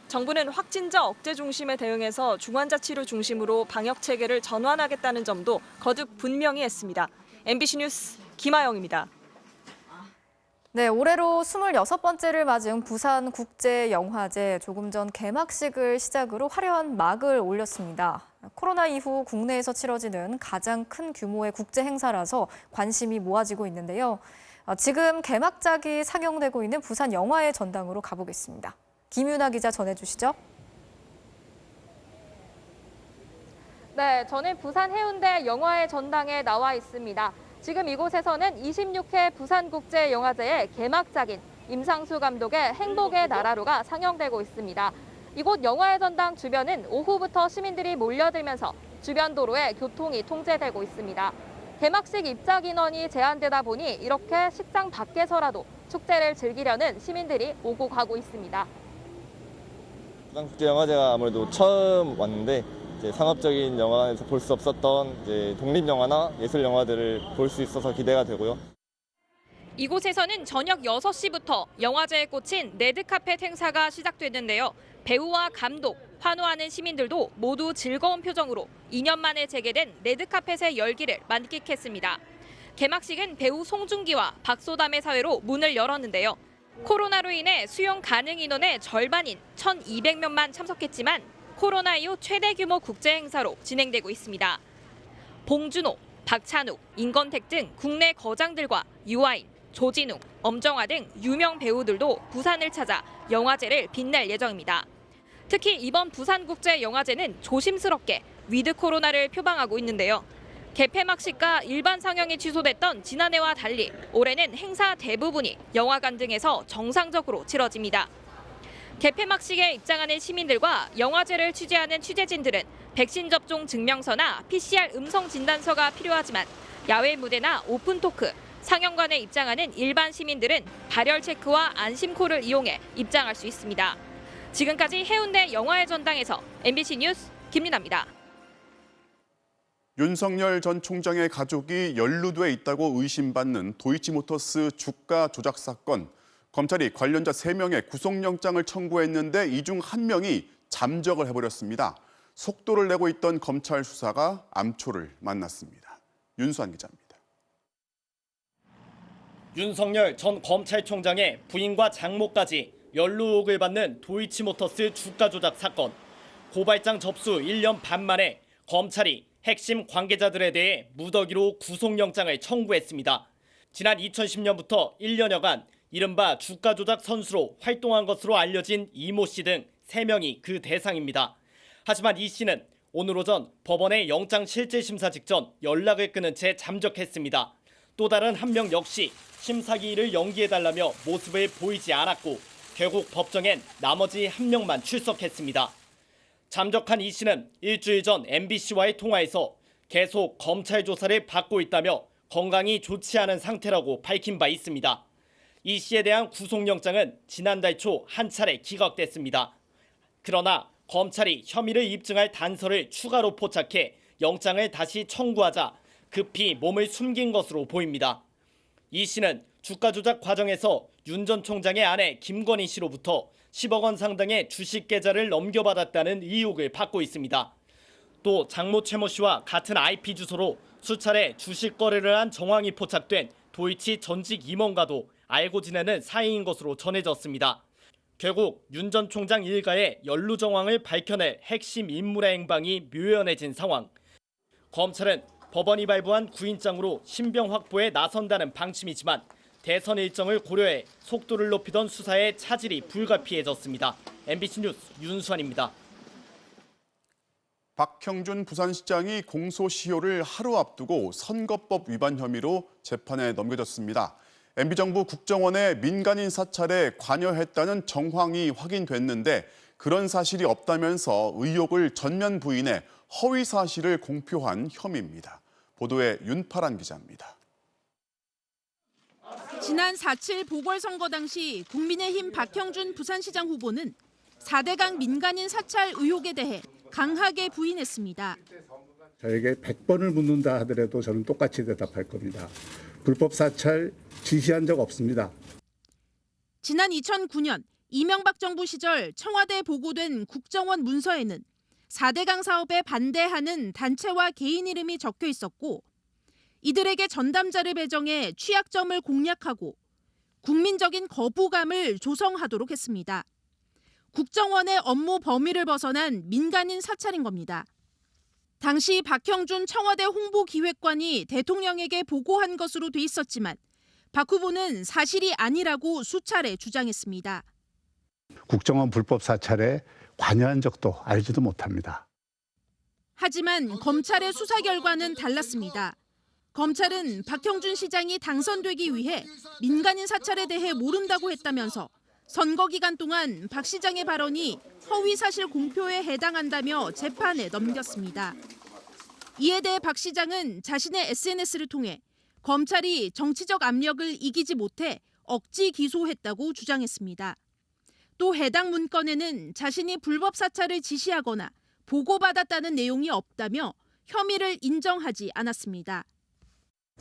정부는 확진자 억제 중심의 대응에서 중환자 치료 중심으로 방역 체계를 전환하겠다는 점도 거듭 분명히 했습니다. MBC 뉴스 김아영입니다. 네, 올해로 26번째를 맞은 부산국제영화제 조금 전 개막식을 시작으로 화려한 막을 올렸습니다. 코로나 이후 국내에서 치러지는 가장 큰 규모의 국제 행사라서 관심이 모아지고 있는데요. 지금 개막작이 상영되고 있는 부산 영화의 전당으로 가보겠습니다. 김윤아 기자 전해주시죠. 네, 저는 부산 해운대 영화의 전당에 나와 있습니다. 지금 이곳에서는 26회 부산국제영화제의 개막작인 임상수 감독의 행복의 나라로가 상영되고 있습니다. 이곳 영화의 전당 주변은 오후부터 시민들이 몰려들면서 주변 도로에 교통이 통제되고 있습니다. 개막식 입장 인원이 제한되다 보니 이렇게 식장 밖에서라도 축제를 즐기려는 시민들이 오고 가고 있습니다. 부산국제영화제가 아무래도 처음 왔는데 이제 상업적인 영화에서 볼 수 없었던 이제 독립영화나 예술영화들을 볼 수 있어서 기대가 되고요. 이곳에서는 저녁 6시부터 영화제에 꽂힌 레드카펫 행사가 시작됐는데요. 배우와 감독, 환호하는 시민들도 모두 즐거운 표정으로 2년 만에 재개된 레드카펫의 열기를 만끽했습니다. 개막식은 배우 송중기와 박소담의 사회로 문을 열었는데요. 코로나로 인해 수용 가능 인원의 절반인 1,200명만 참석했지만 코로나 이후 최대 규모 국제 행사로 진행되고 있습니다. 봉준호, 박찬욱, 임건택 등 국내 거장들과 유아인, 조진웅, 엄정화 등 유명 배우들도 부산을 찾아 영화제를 빛낼 예정입니다. 특히 이번 부산국제영화제는 조심스럽게 위드 코로나를 표방하고 있는데요. 개폐막식과 일반 상영이 취소됐던 지난해와 달리 올해는 행사 대부분이 영화관 등에서 정상적으로 치러집니다. 개폐막식에 입장하는 시민들과 영화제를 취재하는 취재진들은 백신 접종 증명서나 PCR 음성 진단서가 필요하지만 야외 무대나 오픈 토크, 상영관에 입장하는 일반 시민들은 발열 체크와 안심코를 이용해 입장할 수 있습니다. 지금까지 해운대 영화의 전당에서 MBC 뉴스 김윤아입니다. 윤석열 전 총장의 가족이 연루돼 있다고 의심받는 도이치모터스 주가 조작 사건. 검찰이 관련자 3명의 구속영장을 청구했는데 이 중 1명이 잠적을 해버렸습니다. 속도를 내고 있던 검찰 수사가 암초를 만났습니다. 윤수환 기자입니다. 윤석열 전 검찰총장의 부인과 장모까지 연루 의혹을 받는 도이치모터스 주가 조작 사건. 고발장 접수 1년 반 만에 검찰이 핵심 관계자들에 대해 무더기로 구속영장을 청구했습니다. 지난 2010년부터 1년여간 이른바 주가 조작 선수로 활동한 것으로 알려진 이모 씨 등 3명이 그 대상입니다. 하지만 이 씨는 오늘 오전 법원의 영장 실질 심사 직전 연락을 끊은 채 잠적했습니다. 또 다른 1명 역시 심사기일을 연기해달라며 모습을 보이지 않았고 결국 법정엔 나머지 1명만 출석했습니다. 잠적한 이 씨는 일주일 전 MBC와의 통화에서 계속 검찰 조사를 받고 있다며 건강이 좋지 않은 상태라고 밝힌 바 있습니다. 이 씨에 대한 구속영장은 지난달 초 한 차례 기각됐습니다. 그러나 검찰이 혐의를 입증할 단서를 추가로 포착해 영장을 다시 청구하자 급히 몸을 숨긴 것으로 보입니다. 이 씨는 주가 조작 과정에서 윤 전 총장의 아내 김건희 씨로부터 10억 원 상당의 주식 계좌를 넘겨받았다는 의혹을 받고 있습니다. 또 장모 최모 씨와 같은 IP 주소로 수차례 주식 거래를 한 정황이 포착된 도이치 전직 임원과도 알고 지내는 사이인 것으로 전해졌습니다. 결국 윤 전 총장 일가의 연루 정황을 밝혀낼 핵심 인물의 행방이 묘연해진 상황. 검찰은 법원이 발부한 구인장으로 신병 확보에 나선다는 방침이지만 대선 일정을 고려해 속도를 높이던 수사에 차질이 불가피해졌습니다. MBC 뉴스 윤수환입니다. 박형준 부산시장이 공소시효를 하루 앞두고 선거법 위반 혐의로 재판에 넘겨졌습니다. MB정부 국정원의 민간인 사찰에 관여했다는 정황이 확인됐는데 그런 사실이 없다면서 의혹을 전면 부인해 허위 사실을 공표한 혐의입니다. 보도에 윤파란 기자입니다. 지난 4.7 보궐선거 당시 국민의힘 박형준 부산시장 후보는 4대강 민간인 사찰 의혹에 대해 강하게 부인했습니다. 저에게 100번을 묻는다 하더라도 저는 똑같이 대답할 겁니다. 불법 사찰 지시한 적 없습니다. 지난 2009년 이명박 정부 시절 청와대에 보고된 국정원 문서에는 4대강 사업에 반대하는 단체와 개인 이름이 적혀 있었고 이들에게 전담자를 배정해 취약점을 공략하고 국민적인 거부감을 조성하도록 했습니다. 국정원의 업무 범위를 벗어난 민간인 사찰인 겁니다. 당시 박형준 청와대 홍보기획관이 대통령에게 보고한 것으로 돼 있었지만 박 후보는 사실이 아니라고 수차례 주장했습니다. 국정원 불법 사찰에 관여한 적도 알지도 못합니다. 하지만 검찰의 수사 결과는 달랐습니다. 검찰은 박형준 시장이 당선되기 위해 민간인 사찰에 대해 모른다고 했다면서 선거 기간 동안 박 시장의 발언이 허위 사실 공표에 해당한다며 재판에 넘겼습니다. 이에 대해 박 시장은 자신의 SNS를 통해 검찰이 정치적 압력을 이기지 못해 억지 기소했다고 주장했습니다. 또 해당 문건에는 자신이 불법 사찰을 지시하거나 보고받았다는 내용이 없다며 혐의를 인정하지 않았습니다.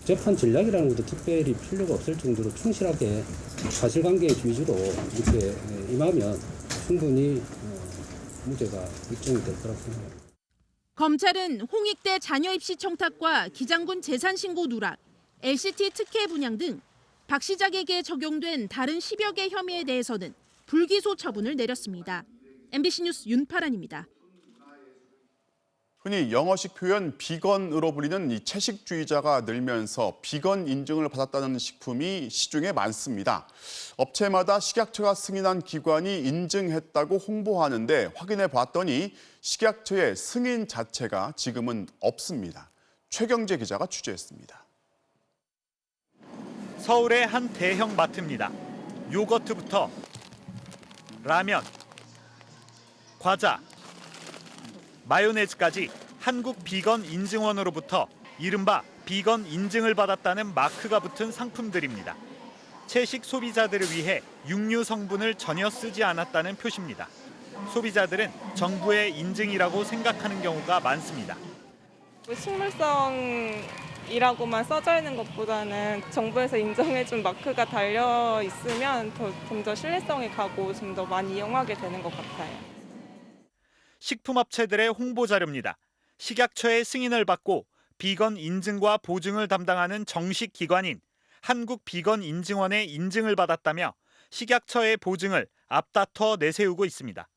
재판 전략이라는 것도 특별히 필요가 없을 정도로 충실하게 사실관계 위주로 이렇게 임하면 충분히 무죄가 입증이 될 거라고 생각합니다. 검찰은 홍익대 자녀 입시 청탁과 기장군 재산신고 누락, LCT 특혜 분양 등 박 시장에게 적용된 다른 10여 개 혐의에 대해서는 불기소 처분을 내렸습니다. MBC 뉴스 윤파란입니다. 흔히 영어식 표현 비건으로 불리는 이 채식주의자가 늘면서 비건 인증을 받았다는 식품이 시중에 많습니다. 업체마다 식약처가 승인한 기관이 인증했다고 홍보하는데 확인해 봤더니 식약처의 승인 자체가 지금은 없습니다. 최경재 기자가 취재했습니다. 서울의 한 대형 마트입니다. 요거트부터 라면, 과자, 마요네즈까지 한국 비건 인증원으로부터 이른바 비건 인증을 받았다는 마크가 붙은 상품들입니다. 채식 소비자들을 위해 육류 성분을 전혀 쓰지 않았다는 표시입니다. 소비자들은 정부의 인증이라고 생각하는 경우가 많습니다. 식물성이라고만 써져 있는 것보다는 정부에서 인정해준 마크가 달려 있으면 좀 더 신뢰성이 가고 좀 더 많이 이용하게 되는 것 같아요. 식품업체들의 홍보 자료입니다. 식약처의 승인을 받고 비건 인증과 보증을 담당하는 정식 기관인 한국비건인증원의 인증을 받았다며 식약처의 보증을 앞다퉈 내세우고 있습니다.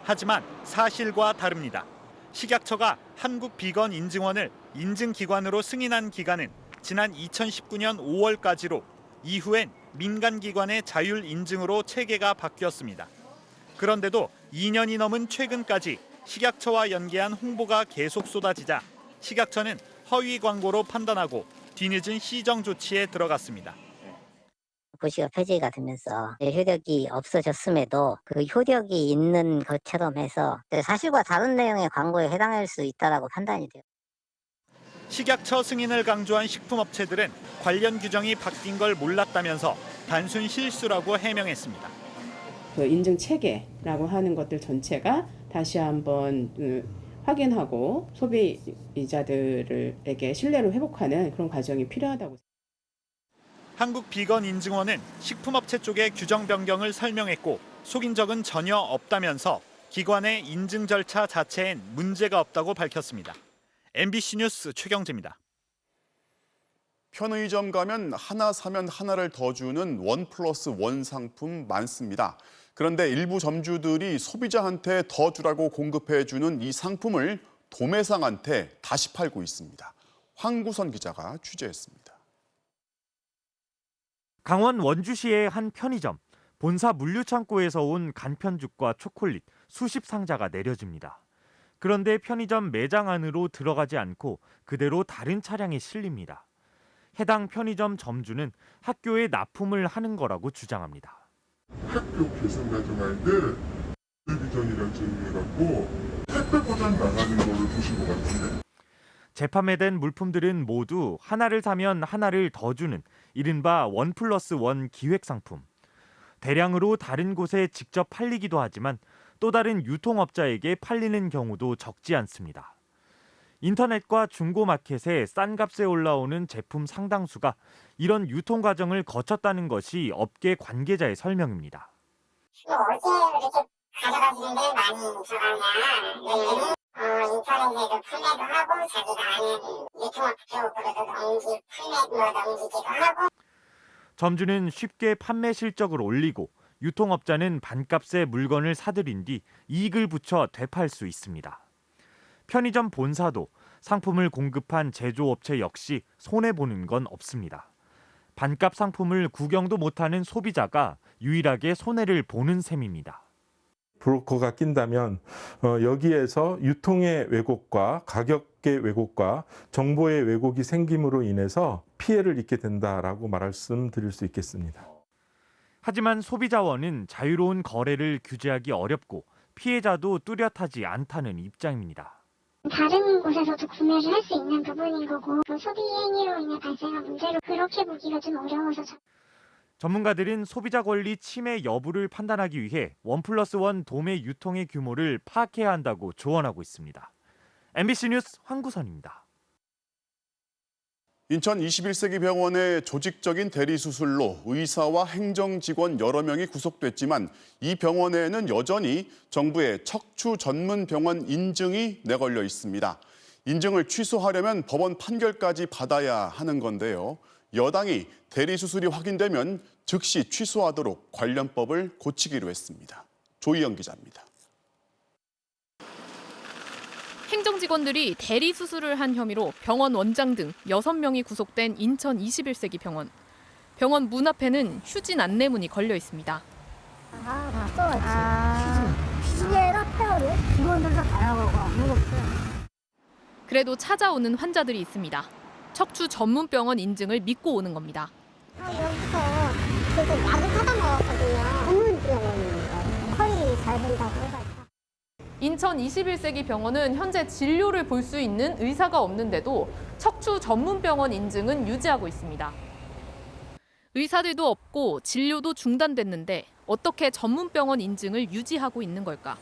하지만 사실과 다릅니다. 식약처가 한국비건인증원을 인증기관으로 승인한 기간은 지난 2019년 5월까지로 이후엔 민간기관의 자율 인증으로 체계가 바뀌었습니다. 그런데도 2년이 넘은 최근까지 식약처와 연계한 홍보가 계속 쏟아지자 식약처는 허위 광고로 판단하고 뒤늦은 시정 조치에 들어갔습니다. 고시가 폐지가 되면서 효력이 없어졌음에도 그 효력이 있는 것처럼 해서 사실과 다른 내용의 광고에 해당할 수 있다고 판단이 돼요. 식약처 승인을 강조한 식품업체들은 관련 규정이 바뀐 걸 몰랐다면서 단순 실수라고 해명했습니다. 그 인증 체계라고 하는 것들 전체가 다시 한번 확인하고 소비자들에게 신뢰를 회복하는 그런 과정이 필요하다고. 한국비건인증원은 식품업체 쪽의 규정 변경을 설명했고 속인 적은 전혀 없다면서 기관의 인증 절차 자체엔 문제가 없다고 밝혔습니다. MBC 뉴스 최경재입니다. 편의점 가면 하나 사면 하나를 더 주는 1+1 상품 많습니다. 그런데 일부 점주들이 소비자한테 더 주라고 공급해주는 이 상품을 도매상한테 다시 팔고 있습니다. 황구선 기자가 취재했습니다. 강원 원주시의 한 편의점, 본사 물류창고에서 온 간편죽과 초콜릿 수십 상자가 내려집니다. 그런데 편의점 매장 안으로 들어가지 않고 그대로 다른 차량에 실립니다. 해당 편의점 점주는 학교에 납품을 하는 거라고 주장합니다. 학교 개선 과정할 때 대비전이라는 제휴해갖고 택배 포장 나가는 걸로 보신 것 같은데. 재판매된 물품들은 모두 하나를 사면 하나를 더 주는 이른바 1+1 기획상품. 대량으로 다른 곳에 직접 팔리기도 하지만 또 다른 유통업자에게 팔리는 경우도 적지 않습니다. 인터넷과 중고마켓에 싼 값에 올라오는 제품 상당수가 이런 유통 과정을 거쳤다는 것이 업계 관계자의 설명입니다. 어제 이렇게 가져가시는 게 많이 들어가냐. 인터넷에도 판매도 하고 자기가 아는 유통업 쪽으로도 넘기기도 하고. 점주는 쉽게 판매 실적을 올리고 유통업자는 반값에 물건을 사들인 뒤 이익을 붙여 되팔 수 있습니다. 편의점 본사도 상품을 공급한 제조업체 역시 손해보는 건 없습니다. 반값 상품을 구경도 못하는 소비자가 유일하게 손해를 보는 셈입니다. 브로커가 낀다면 여기에서 유통의 왜곡과 가격의 왜곡과 정보의 왜곡이 생김으로 인해서 피해를 입게 된다라고 말씀드릴 수 있겠습니다. 하지만 소비자원은 자유로운 거래를 규제하기 어렵고 피해자도 뚜렷하지 않다는 입장입니다. 다른 곳에서도 구매를 할 수 있는 부분인 거고 소비 행위로 인해 발생한 문제로 그렇게 보기가 좀 어려워서. 전문가들은 소비자 권리 침해 여부를 판단하기 위해 1+1 도매 유통의 규모를 파악해야 한다고 조언하고 있습니다. MBC 뉴스 황구선입니다. 인천 21세기 병원의 조직적인 대리수술로 의사와 행정직원 여러 명이 구속됐지만 이 병원에는 여전히 정부의 척추 전문 병원 인증이 내걸려 있습니다. 인증을 취소하려면 법원 판결까지 받아야 하는 건데요. 여당이 대리수술이 확인되면 즉시 취소하도록 관련법을 고치기로 했습니다. 조희영 기자입니다. 행정직원들이 대리 수술을 한 혐의로 병원 원장 등 6명이 구속된 인천 21세기 병원. 병원 문 앞에는 휴진 안내문이 걸려 있습니다. 그래도 찾아오는 환자들이 있습니다. 척추 전문 병원 인증을 믿고 오는 겁니다. 여기서 계속 약을 사다 먹었거든요. 전문 병원이에요. 허리 잘 된다고 해가지고. 인천 21세기 병원은 현재 진료를 볼 수 있는 의사가 없는데도 척추 척추 전문 병원 인증은 유지하고 있습니다. 의사들도 없고 진료도 중단됐는데 어떻게 전문 병원 인증을 유지하고 있는 걸까?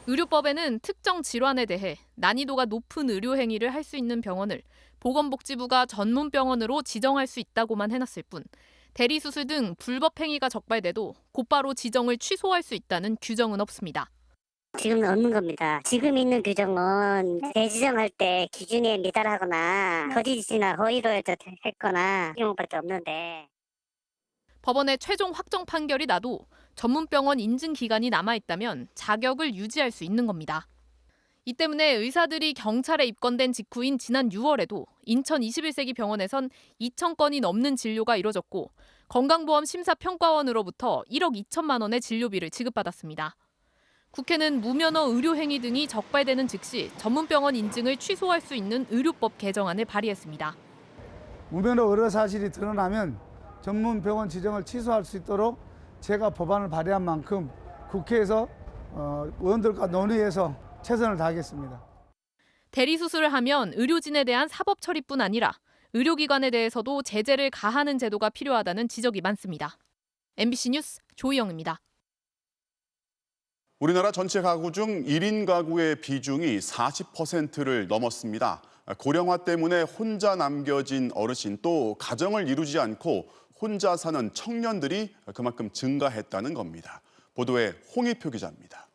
의료법에는 특정 질환에 대해 난이도가 높은 의료 행위를 할 수 있는 병원을 보건복지부가 전문 병원으로 지정할 수 있다고만 해놨을 뿐 대리수술 등 불법 행위가 적발돼도 곧바로 지정을 취소할 수 있다는 규정은 없습니다. 지금은 없는 겁니다. 지금 있는 규정은 대지정할 때 기준에 미달하거나 거짓이나 허위로 했거나 이런 것밖에 없는데. 법원의 최종 확정 판결이 나도 전문병원 인증 기간이 남아있다면 자격을 유지할 수 있는 겁니다. 이 때문에 의사들이 경찰에 입건된 직후인 지난 6월에도 인천 21세기 병원에선 2,000건이 넘는 진료가 이뤄졌고 건강보험 심사평가원으로부터 1억 2천만 원의 진료비를 지급받았습니다. 국회는 무면허 의료행위 등이 적발되는 즉시 전문병원 인증을 취소할 수 있는 의료법 개정안을 발의했습니다. 무면허 의료 사실이 드러나면 전문병원 지정을 취소할 수 있도록 제가 법안을 발의한 만큼 국회에서 의원들과 논의해서 최선을 다하겠습니다. 대리수술을 하면 의료진에 대한 사법 처리뿐 아니라 의료기관에 대해서도 제재를 가하는 제도가 필요하다는 지적이 많습니다. MBC 뉴스 조희영입니다. 우리나라 전체 가구 중 1인 가구의 비중이 40%를 넘었습니다. 고령화 때문에 혼자 남겨진 어르신 또 가정을 이루지 않고 혼자 사는 청년들이 그만큼 증가했다는 겁니다. 보도에 홍희표 기자입니다.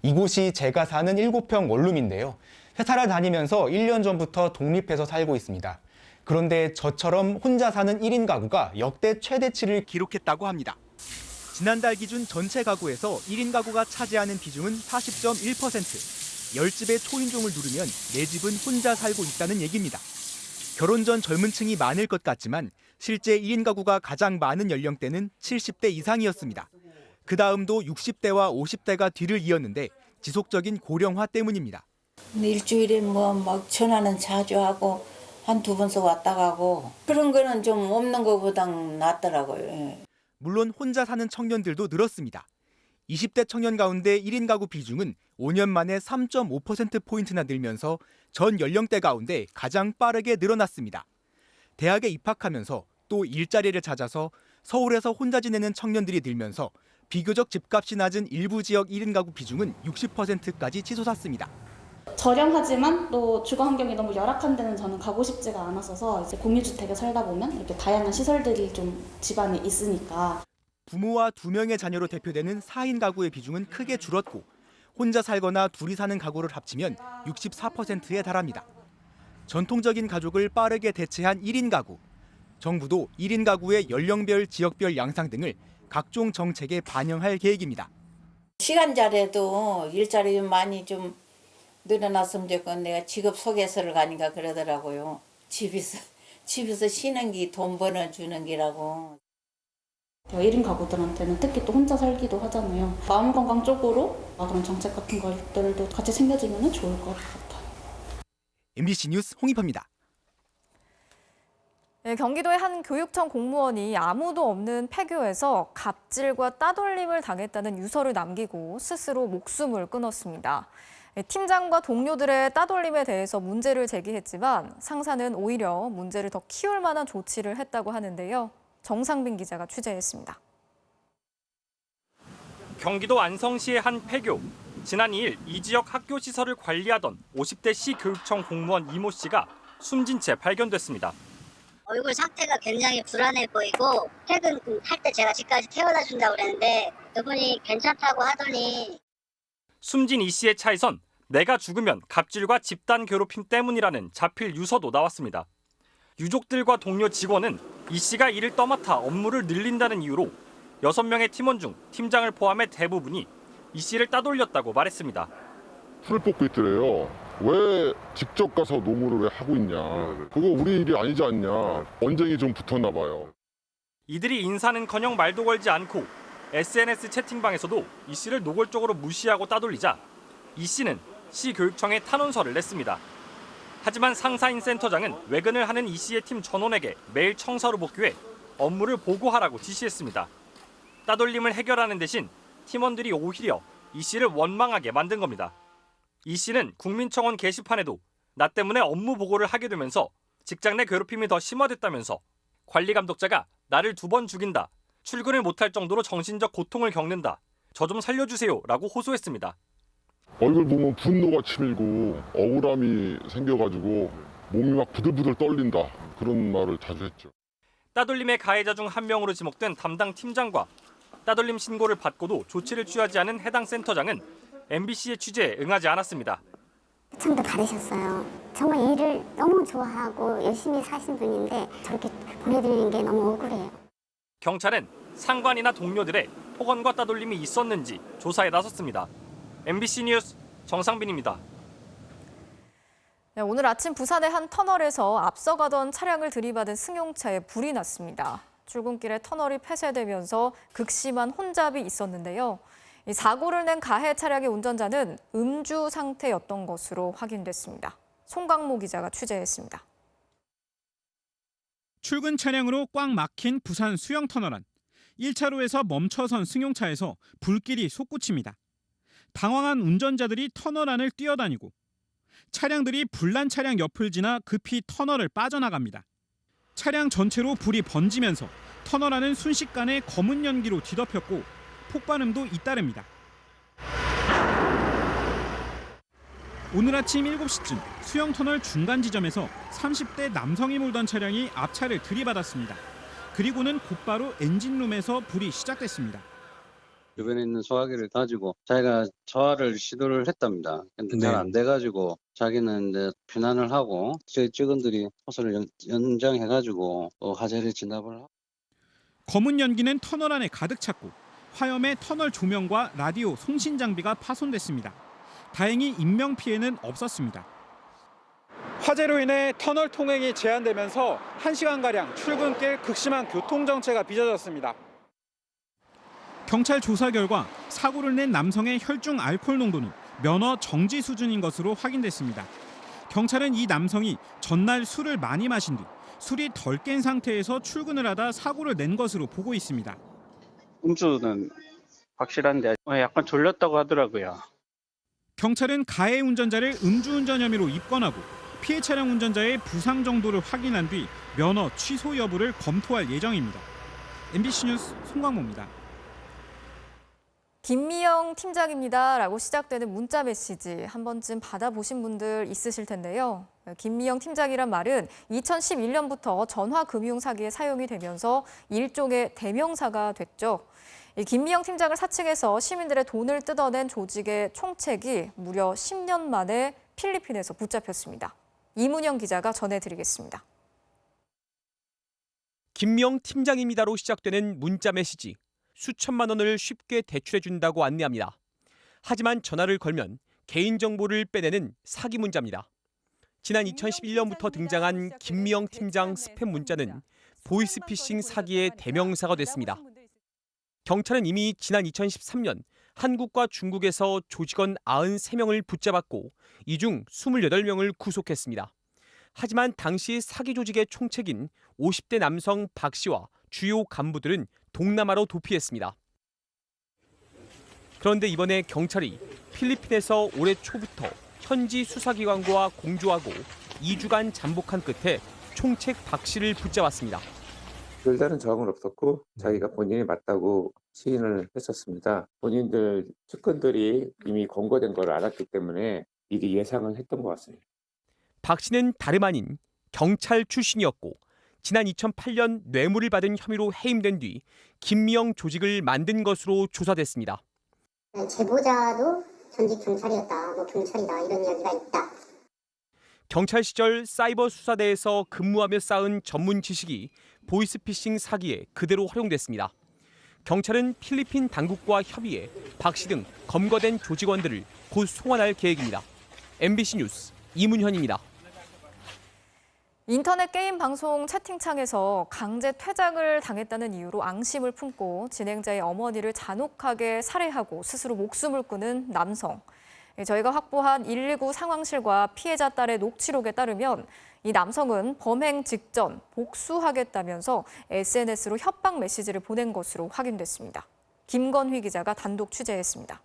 이곳이 제가 사는 7평 원룸인데요. 회사를 다니면서 1년 전부터 독립해서 살고 있습니다. 그런데 저처럼 혼자 사는 1인 가구가 역대 최대치를 기록했다고 합니다. 지난달 기준 전체 가구에서 1인 가구가 차지하는 비중은 40.1%. 10집의 초인종을 누르면 4집은 혼자 살고 있다는 얘기입니다. 결혼 전 젊은 층이 많을 것 같지만 실제 1인 가구가 가장 많은 연령대는 70대 이상이었습니다. 그 다음도 60대와 50대가 뒤를 이었는데 지속적인 고령화 때문입니다. 일주일에 막 전화는 자주 하고 한두 번씩 왔다 가고 그런 거는 좀 없는 것보단 낫더라고요. 물론 혼자 사는 청년들도 늘었습니다. 20대 청년 가운데 1인 가구 비중은 5년 만에 3.5%포인트나 늘면서 전 연령대 가운데 가장 빠르게 늘어났습니다. 대학에 입학하면서 또 일자리를 찾아서 서울에서 혼자 지내는 청년들이 늘면서 비교적 집값이 낮은 일부 지역 1인 가구 비중은 60%까지 치솟았습니다. 저렴하지만 또 주거 환경이 너무 열악한 데는 저는 가고 싶지가 않았어서 이제 공유주택에 살다 보면 이렇게 다양한 시설들이 좀 집안에 있으니까. 부모와 2명의 자녀로 대표되는 4인 가구의 비중은 크게 줄었고 혼자 살거나 둘이 사는 가구를 합치면 64%에 달합니다. 전통적인 가족을 빠르게 대체한 1인 가구. 정부도 1인 가구의 연령별, 지역별 양상 등을 각종 정책에 반영할 계획입니다. 시간 잘해도 일자리 좀 많이 좀 늘어났으면 좋겠고 내가 직업 소개서를 가니까 그러더라고요. 집에서 쉬는 게 돈 벌어주는 기라고. 1인 가구들한테는 특히 또 혼자 살기도 하잖아요. 마음 건강 쪽으로 그런 정책 같은 것들도 같이 챙겨주면 좋을 것 같아요. MBC 뉴스 홍희표입니다. 네, 경기도의 한 교육청 공무원이 아무도 없는 폐교에서 갑질과 따돌림을 당했다는 유서를 남기고 스스로 목숨을 끊었습니다. 팀장과 동료들의 따돌림에 대해서 문제를 제기했지만 상사는 오히려 문제를 더 키울 만한 조치를 했다고 하는데요. 정상빈 기자가 취재했습니다. 경기도 안성시의 한 폐교. 지난 2일 이 지역 학교 시설을 관리하던 50대 시 교육청 공무원 이모 씨가 숨진 채 발견됐습니다. 얼굴 상태가 굉장히 불안해 보이고 퇴근할 때 제가 집까지 태워다 준다고 그랬는데 그분이 괜찮다고 하더니 숨진 이 씨의 차에선 내가 죽으면 갑질과 집단 괴롭힘 때문이라는 자필 유서도 나왔습니다. 유족들과 동료 직원은 이 씨가 이를 떠맡아 업무를 늘린다는 이유로 6명의 팀원 중 팀장을 포함해 대부분이 이 씨를 따돌렸다고 말했습니다. 풀을 뽑고 있더래요. 왜 직접 가서 노무를 왜 하고 있냐. 그거 우리 일이 아니지 않냐. 언쟁이 좀 붙었나 봐요. 이들이 인사는커녕 말도 걸지 않고 SNS 채팅방에서도 이 씨를 노골적으로 무시하고 따돌리자 이 씨는 시 교육청에 탄원서를 냈습니다. 하지만 상사인 센터장은 외근을 하는 이 씨의 팀 전원에게 매일 청사로 복귀해 업무를 보고하라고 지시했습니다. 따돌림을 해결하는 대신 팀원들이 오히려 이 씨를 원망하게 만든 겁니다. 이 씨는 국민청원 게시판에도 나 때문에 업무 보고를 하게 되면서 직장 내 괴롭힘이 더 심화됐다면서 관리 감독자가 나를 2번 죽인다. 출근을 못할 정도로 정신적 고통을 겪는다. 저 좀 살려주세요. 라고 호소했습니다. 얼굴 보면 분노가 치밀고 억울함이 생겨가지고 몸이 막 부들부들 떨린다. 그런 말을 자주 했죠. 따돌림의 가해자 중 한 명으로 지목된 담당 팀장과 따돌림 신고를 받고도 조치를 취하지 않은 해당 센터장은 MBC의 취재에 응하지 않았습니다. 처음부터 다르셨어요. 정말 일을 너무 좋아하고 열심히 사신 분인데 저렇게 보내드리는 게 너무 억울해요. 경찰은 상관이나 동료들의 폭언과 따돌림이 있었는지 조사에 나섰습니다. MBC 뉴스 정상빈입니다. 네, 오늘 아침 부산의 한 터널에서 앞서가던 차량을 들이받은 승용차에 불이 났습니다. 출근길에 터널이 폐쇄되면서 극심한 혼잡이 있었는데요. 이 사고를 낸 가해 차량의 운전자는 음주 상태였던 것으로 확인됐습니다. 송강모 기자가 취재했습니다. 출근 차량으로 꽉 막힌 부산 수영터널 안. 1차로에서 멈춰선 승용차에서 불길이 솟구칩니다. 당황한 운전자들이 터널 안을 뛰어다니고 차량들이 불난 차량 옆을 지나 급히 터널을 빠져나갑니다. 차량 전체로 불이 번지면서 터널 안은 순식간에 검은 연기로 뒤덮였고 폭발음도 잇따릅니다. 오늘 아침 7시쯤 수영터널 중간 지점에서 30대 남성이 몰던 차량이 앞차를 들이받았습니다. 그리고는 곧바로 엔진룸에서 불이 시작됐습니다. 주변에 있는 소화기를 가지고 자기가 저하를 시도를 했답니다. 근데 잘 안 돼가지고 자기는 이제 피난을 하고 저희 직원들이 호소를 연장해가지고 화재를 진압을 하고. 검은 연기는 터널 안에 가득 찼고 화염에 터널 조명과 라디오 송신 장비가 파손됐습니다. 다행히 인명 피해는 없었습니다. 화재로 인해 터널 통행이 제한되면서 1시간가량 출근길 극심한 교통정체가 빚어졌습니다. 경찰 조사 결과 사고를 낸 남성의 혈중 알코올 농도는 면허 정지 수준인 것으로 확인됐습니다. 경찰은 이 남성이 전날 술을 많이 마신 뒤 술이 덜 깬 상태에서 출근을 하다 사고를 낸 것으로 보고 있습니다. 음주는 확실한데 약간 졸렸다고 하더라고요. 경찰은 가해 운전자를 음주운전 혐의로 입건하고 피해 차량 운전자의 부상 정도를 확인한 뒤 면허 취소 여부를 검토할 예정입니다. MBC 뉴스 송광모입니다. 김미영 팀장입니다 라고 시작되는 문자 메시지 한 번쯤 받아보신 분들 있으실 텐데요. 김미영 팀장이란 말은 2011년부터 전화금융 사기에 사용이 되면서 일종의 대명사가 됐죠. 이 김미영 팀장을 사칭해서 시민들의 돈을 뜯어낸 조직의 총책이 무려 10년 만에 필리핀에서 붙잡혔습니다. 이문영 기자가 전해드리겠습니다. 김미영 팀장입니다로 시작되는 문자 메시지. 수천만 원을 쉽게 대출해준다고 안내합니다. 하지만 전화를 걸면 개인정보를 빼내는 사기 문자입니다. 지난 2011년부터 등장한 김미영 팀장 스팸 문자는 보이스피싱 사기의 대명사가 됐습니다. 경찰은 이미 지난 2013년 한국과 중국에서 조직원 93명을 붙잡았고 이 중 28명을 구속했습니다. 하지만 당시 사기 조직의 총책인 50대 남성 박 씨와 주요 간부들은 동남아로 도피했습니다. 그런데 이번에 경찰이 필리핀에서 올해 초부터 현지 수사기관과 공조하고 2주간 잠복한 끝에 총책 박 씨를 붙잡았습니다. 별다른 저항은 없었고 자기가 본인이 맞다고 시인을 했었습니다. 본인들 측근들이 이미 검거된 걸 알았기 때문에 미리 예상을 했던 것 같습니다. 박 씨는 다름 아닌 경찰 출신이었고 지난 2008년 뇌물을 받은 혐의로 해임된 뒤 김미영 조직을 만든 것으로 조사됐습니다. 제보자도 전직 경찰이었다, 경찰이다 이런 이야기가 있다. 경찰 시절 사이버 수사대에서 근무하며 쌓은 전문 지식이 보이스피싱 사기에 그대로 활용됐습니다. 경찰은 필리핀 당국과 협의해 박 씨 등 검거된 조직원들을 곧 송환할 계획입니다. MBC 뉴스 이문현입니다. 인터넷 게임 방송 채팅창에서 강제 퇴장을 당했다는 이유로 앙심을 품고 진행자의 어머니를 잔혹하게 살해하고 스스로 목숨을 끊은 남성. 저희가 확보한 119 상황실과 피해자 딸의 녹취록에 따르면 이 남성은 범행 직전 복수하겠다면서 SNS로 협박 메시지를 보낸 것으로 확인됐습니다. 김건휘 기자가 단독 취재했습니다.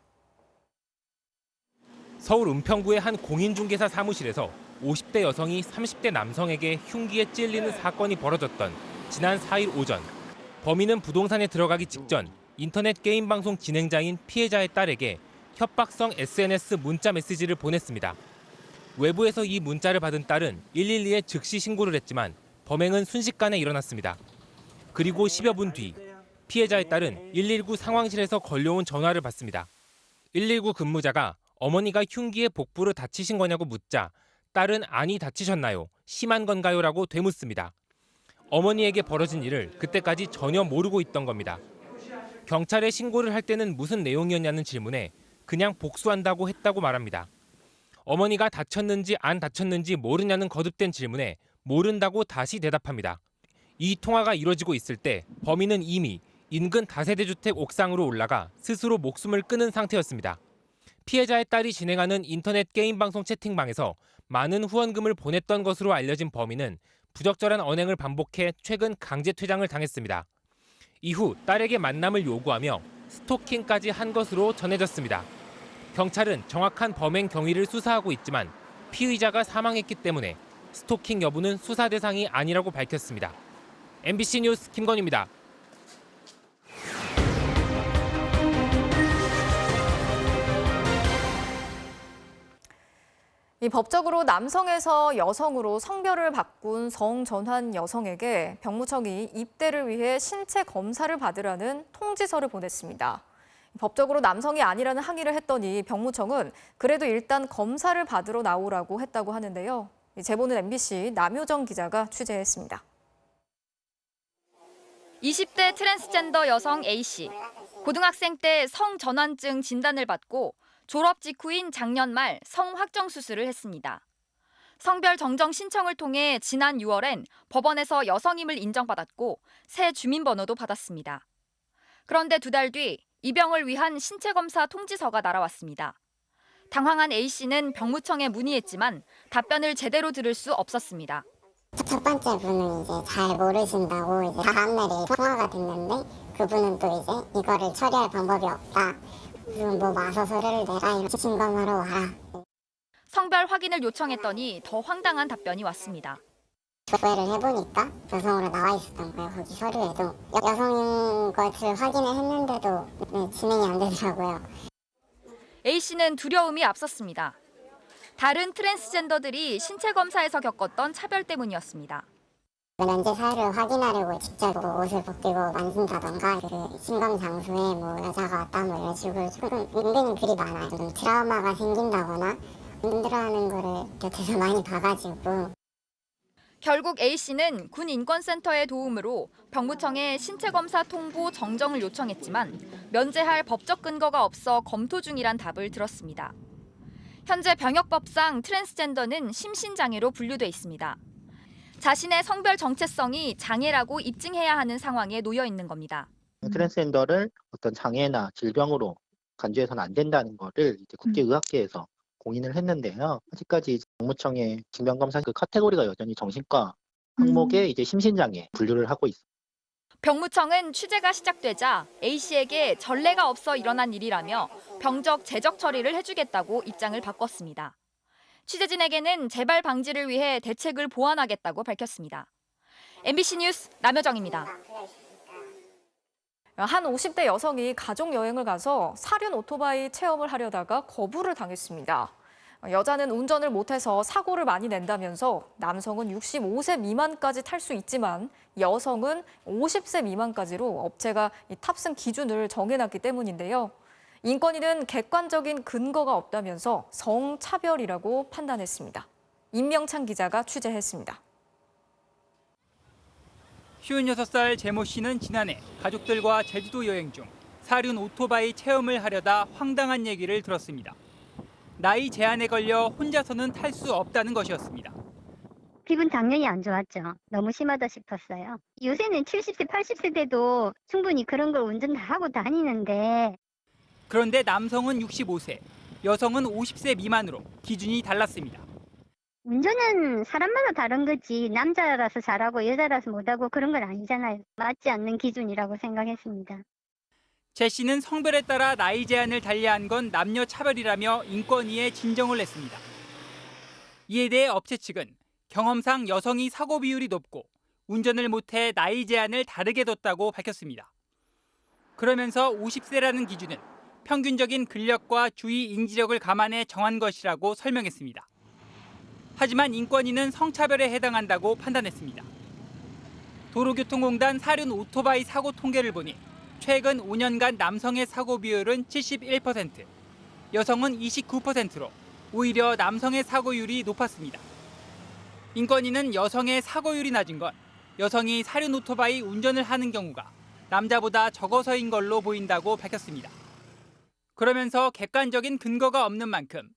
서울 은평구의 한 공인중개사 사무실에서 50대 여성이 30대 남성에게 흉기에 찔리는 사건이 벌어졌던 지난 4일 오전, 범인은 부동산에 들어가기 직전 인터넷 게임 방송 진행자인 피해자의 딸에게 협박성 SNS 문자 메시지를 보냈습니다. 외부에서 이 문자를 받은 딸은 112에 즉시 신고를 했지만 범행은 순식간에 일어났습니다. 그리고 10여 분 뒤 피해자의 딸은 119 상황실에서 걸려온 전화를 받습니다. 119 근무자가 어머니가 흉기에 복부를 다치신 거냐고 묻자 딸은 아니 다치셨나요? 심한 건가요? 라고 되묻습니다. 어머니에게 벌어진 일을 그때까지 전혀 모르고 있던 겁니다. 경찰에 신고를 할 때는 무슨 내용이었냐는 질문에 그냥 복수한다고 했다고 말합니다. 어머니가 다쳤는지 안 다쳤는지 모르냐는 거듭된 질문에 모른다고 다시 대답합니다. 이 통화가 이뤄지고 있을 때 범인은 이미 인근 다세대 주택 옥상으로 올라가 스스로 목숨을 끊은 상태였습니다. 피해자의 딸이 진행하는 인터넷 게임 방송 채팅방에서 많은 후원금을 보냈던 것으로 알려진 범인은 부적절한 언행을 반복해 최근 강제 퇴장을 당했습니다. 이후 딸에게 만남을 요구하며 스토킹까지 한 것으로 전해졌습니다. 경찰은 정확한 범행 경위를 수사하고 있지만 피의자가 사망했기 때문에 스토킹 여부는 수사 대상이 아니라고 밝혔습니다. MBC 뉴스 김건희입니다. 이 법적으로 남성에서 여성으로 성별을 바꾼 성전환 여성에게 병무청이 입대를 위해 신체 검사를 받으라는 통지서를 보냈습니다. 법적으로 남성이 아니라는 항의를 했더니 병무청은 그래도 일단 검사를 받으러 나오라고 했다고 하는데요. 이 제보는 MBC 남효정 기자가 취재했습니다. 20대 트랜스젠더 여성 A씨. 고등학생 때 성전환증 진단을 받고 졸업 직후인 작년 말 성확정 수술을 했습니다. 성별 정정 신청을 통해 지난 6월엔 법원에서 여성임을 인정받았고 새 주민번호도 받았습니다. 그런데 2달 뒤 입영을 위한 신체검사 통지서가 날아왔습니다. 당황한 A씨는 병무청에 문의했지만 답변을 제대로 들을 수 없었습니다. 첫 번째 분은 이제 잘 모르신다고 이제 다음날에 통화가 됐는데 그분은 또 이제 이거를 처리할 방법이 없다. 뭐 마서서를 내라 이렇게 진검하러 와라. 성별 확인을 요청했더니 더 황당한 답변이 왔습니다. 조회를 해보니까 여성으로 나와 있었던 거예요. 거기 서류에도. 여성인 것을 확인을 했는데도 진행이 안 되더라고요. A씨는 두려움이 앞섰습니다. 다른 트랜스젠더들이 신체 검사에서 겪었던 차별 때문이었습니다. 면제 사유를 확인하려고 직접 뭐 옷을 벗기고 만진다던가 그 신검 장소에 뭐 여자가 왔다 뭐 이런 식으로 조금 은근히 그리 많아요. 좀 트라우마가 생긴다거나 힘들어하는 거를 곁에서 많이 봐가지고. 결국 A씨는 군 인권센터의 도움으로 병무청에 신체검사 통보 정정을 요청했지만 면제할 법적 근거가 없어 검토 중이란 답을 들었습니다. 현재 병역법상 트랜스젠더는 심신장애로 분류돼 있습니다. 자신의 성별 정체성이 장애라고 입증해야 하는 상황에 놓여 있는 겁니다. 트랜스젠더를 어떤 장애나 질병으로 간주해서는 안 된다는 거를 이제 국제의학계에서 공인을 했는데요. 아직까지 병무청의 징병검사 그 카테고리가 여전히 정신과 항목에 이제 심신장애 분류를 하고 있습니다. 병무청은 취재가 시작되자 A씨에게 전례가 없어 일어난 일이라며 병적 제적 처리를 해주겠다고 입장을 바꿨습니다. 취재진에게는 재발 방지를 위해 대책을 보완하겠다고 밝혔습니다. MBC 뉴스 남효정입니다. 한 50대 여성이 가족 여행을 가서 사륜 오토바이 체험을 하려다가 거부를 당했습니다. 여자는 운전을 못해서 사고를 많이 낸다면서 남성은 65세 미만까지 탈 수 있지만 여성은 50세 미만까지로 업체가 탑승 기준을 정해놨기 때문인데요. 인권위는 객관적인 근거가 없다면서 성차별이라고 판단했습니다. 임명찬 기자가 취재했습니다. 56살 제모 씨는 지난해 가족들과 제주도 여행 중 사륜 오토바이 체험을 하려다 황당한 얘기를 들었습니다. 나이 제한에 걸려 혼자서는 탈 수 없다는 것이었습니다. 기분 당연히 안 좋았죠. 너무 심하다 싶었어요. 요새는 70세, 80세 돼도 충분히 그런 걸 운전 다 하고 다니는데. 그런데 남성은 65세, 여성은 50세 미만으로 기준이 달랐습니다. 운전은 사람마다 다른 거지 남자라서 잘하고 여자라서 못하고 그런 건 아니잖아요. 맞지 않는 기준이라고 생각했습니다. 제 씨는 성별에 따라 나이 제한을 달리한 건 남녀 차별이라며 인권위에 진정을 냈습니다. 이에 대해 업체 측은 경험상 여성이 사고 비율이 높고 운전을 못해 나이 제한을 다르게 뒀다고 밝혔습니다. 그러면서 50세라는 기준은 평균적인 근력과 주의 인지력을 감안해 정한 것이라고 설명했습니다. 하지만 인권위는 성차별에 해당한다고 판단했습니다. 도로교통공단 사륜 오토바이 사고 통계를 보니 최근 5년간 남성의 사고 비율은 71%, 여성은 29%로 오히려 남성의 사고율이 높았습니다. 인권위는 여성의 사고율이 낮은 건 여성이 사륜 오토바이 운전을 하는 경우가 남자보다 적어서인 걸로 보인다고 밝혔습니다. 그러면서 객관적인 근거가 없는 만큼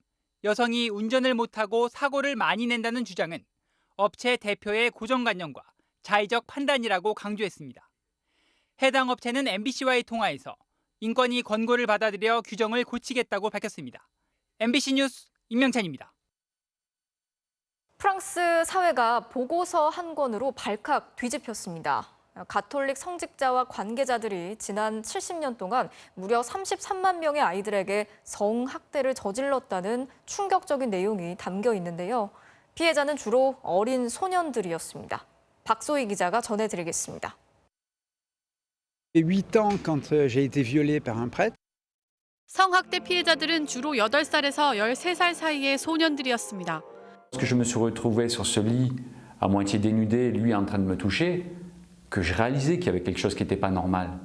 여성이 운전을 못하고 사고를 많이 낸다는 주장은 업체 대표의 고정관념과 자의적 판단이라고 강조했습니다. 해당 업체는 MBC와의 통화에서 인권위 권고를 받아들여 규정을 고치겠다고 밝혔습니다. MBC 뉴스 임명찬입니다. 프랑스 사회가 보고서 한 권으로 발칵 뒤집혔습니다. 가톨릭 성직자와 관계자들이 지난 70년 동안 무려 33만 명의 아이들에게 성학대를 저질렀다는 충격적인 내용이 담겨 있는데요. 피해자는 주로 어린 소년들이었습니다. 박소희 기자가 전해드리겠습니다. 8 ans quand j'ai été violée par un prêtre. 성학대 피해자들은 주로 8살에서 13살 사이의 소년들이었습니다. Lorsque je me suis retrouvé sur ce lit à moitié dénudé, lui en train de me toucher, que je réalisais qu'il y avait quelque chose qui n'était pas normal.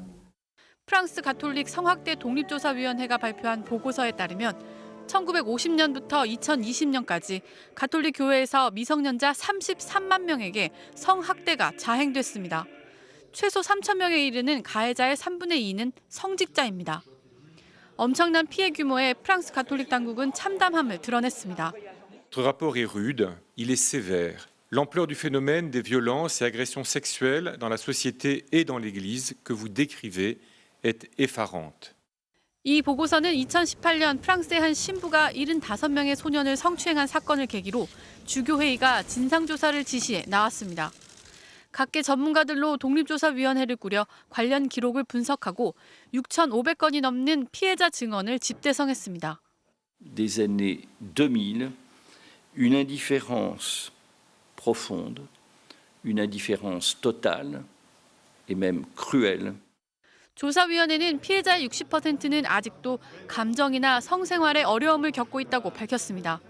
프랑스 가톨릭 성학대 독립조사위원회가 발표한 보고서에 따르면 1950년부터 2020년까지 가톨릭 교회에서 미성년자 33만 명에게 성학대가 자행됐습니다. 최소 3천 명에 이르는 가해자의 3분의 2는 성직자입니다. 엄청난 피해 규모에 프랑스 가톨릭 당국은 참담함을 드러냈습니다. Notre rapport est rude, il est sévère. L'ampleur du phénomène des violences et agressions sexuelles dans la société et dans l'Église que vous décrivez est effarante. 이 보고서는 2018년 프랑스의 한 신부가 75명의 소년을 성추행한 사건을 계기로 주교회의가 진상조사를 지시해 나왔습니다. 각계 전문가들로 독립조사위원회를 꾸려 관련 기록을 분석하고 6,500건이 넘는 피해자 증언을 집대성했습니다. Des années 2000, une indifférence profonde, une indifférence totale et même cruelle. 조사위원회는 피해자의 60%는 아직도 감정이나 성생활에 어려움을 겪고 있다고 밝혔습니다.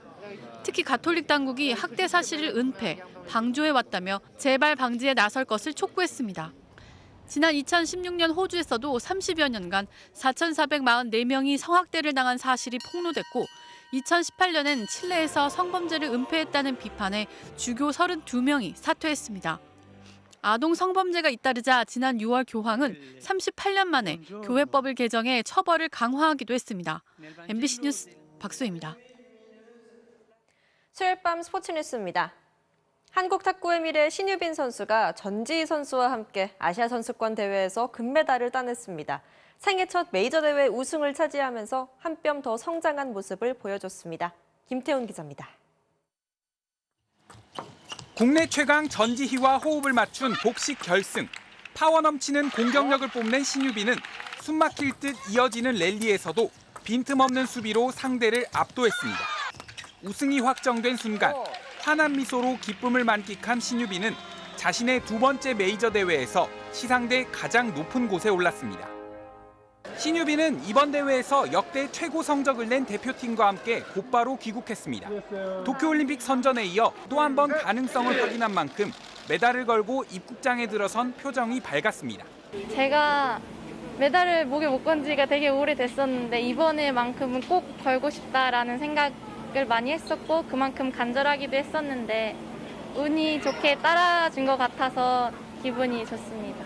특히 가톨릭 당국이 학대 사실을 은폐, 방조해왔다며 재발 방지에 나설 것을 촉구했습니다. 지난 2016년 호주에서도 30여 년간 4,444명이 성학대를 당한 사실이 폭로됐고 2018년엔 칠레에서 성범죄를 은폐했다는 비판에 주교 32명이 사퇴했습니다. 아동 성범죄가 잇따르자 지난 6월 교황은 38년 만에 교회법을 개정해 처벌을 강화하기도 했습니다. MBC 뉴스 박소희입니다. 수요일 밤 스포츠 뉴스입니다. 한국 탁구의 미래 신유빈 선수가 전지희 선수와 함께 아시아 선수권 대회에서 금메달을 따냈습니다. 생애 첫 메이저 대회 우승을 차지하면서 한 뼘 더 성장한 모습을 보여줬습니다. 김태훈 기자입니다. 국내 최강 전지희와 호흡을 맞춘 복식 결승. 파워 넘치는 공격력을 뽐낸 신유빈은 숨막힐 듯 이어지는 랠리에서도 빈틈없는 수비로 상대를 압도했습니다. 우승이 확정된 순간 환한 미소로 기쁨을 만끽한 신유빈은 자신의 두 번째 메이저 대회에서 시상대 가장 높은 곳에 올랐습니다. 신유빈은 이번 대회에서 역대 최고 성적을 낸 대표팀과 함께 곧바로 귀국했습니다. 도쿄올림픽 선전에 이어 또 한 번 가능성을 확인한 만큼 메달을 걸고 입국장에 들어선 표정이 밝았습니다. 제가 메달을 목에 못 건 지가 되게 오래됐었는데 이번에만큼은 꼭 걸고 싶다라는 생각을 많이 했었고 그만큼 간절하기도 했었는데 운이 좋게 따라준 것 같아서 기분이 좋습니다.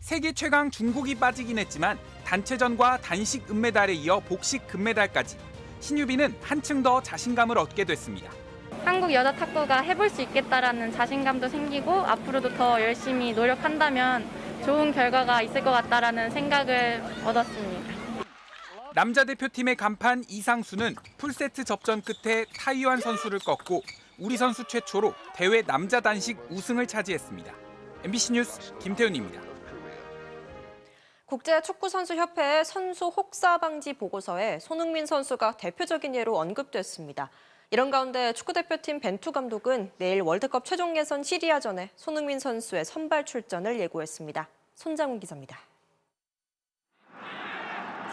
세계 최강 중국이 빠지긴 했지만 단체전과 단식 은메달에 이어 복식 금메달까지 신유빈은 한층 더 자신감을 얻게 됐습니다. 한국 여자 탁구가 해볼 수 있겠다라는 자신감도 생기고 앞으로도 더 열심히 노력한다면 좋은 결과가 있을 것 같다라는 생각을 얻었습니다. 남자 대표팀의 간판 이상수는 풀세트 접전 끝에 타이완 선수를 꺾고 우리 선수 최초로 대회 남자 단식 우승을 차지했습니다. MBC 뉴스 김태훈입니다. 국제축구선수협회의 선수 혹사 방지 보고서에 손흥민 선수가 대표적인 예로 언급됐습니다. 이런 가운데 축구대표팀 벤투 감독은 내일 월드컵 최종 예선 시리아전에 손흥민 선수의 선발 출전을 예고했습니다. 손장훈 기자입니다.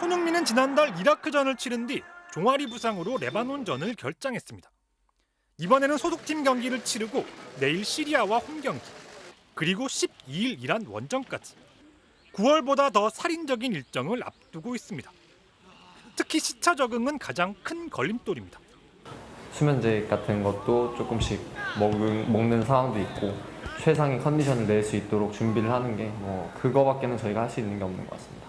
손흥민은 지난달 이라크전을 치른 뒤 종아리 부상으로 레바논전을 결장했습니다. 이번에는 소속팀 경기를 치르고 내일 시리아와 홈경기, 그리고 12일 이란 원정까지 9월보다 더 살인적인 일정을 앞두고 있습니다. 특히 시차 적응은 가장 큰 걸림돌입니다. 수면제 같은 것도 조금씩 먹는 상황도 있고 최상의 컨디션을 낼 수 있도록 준비를 하는 게 그거밖에는 저희가 할 수 있는 게 없는 것 같습니다.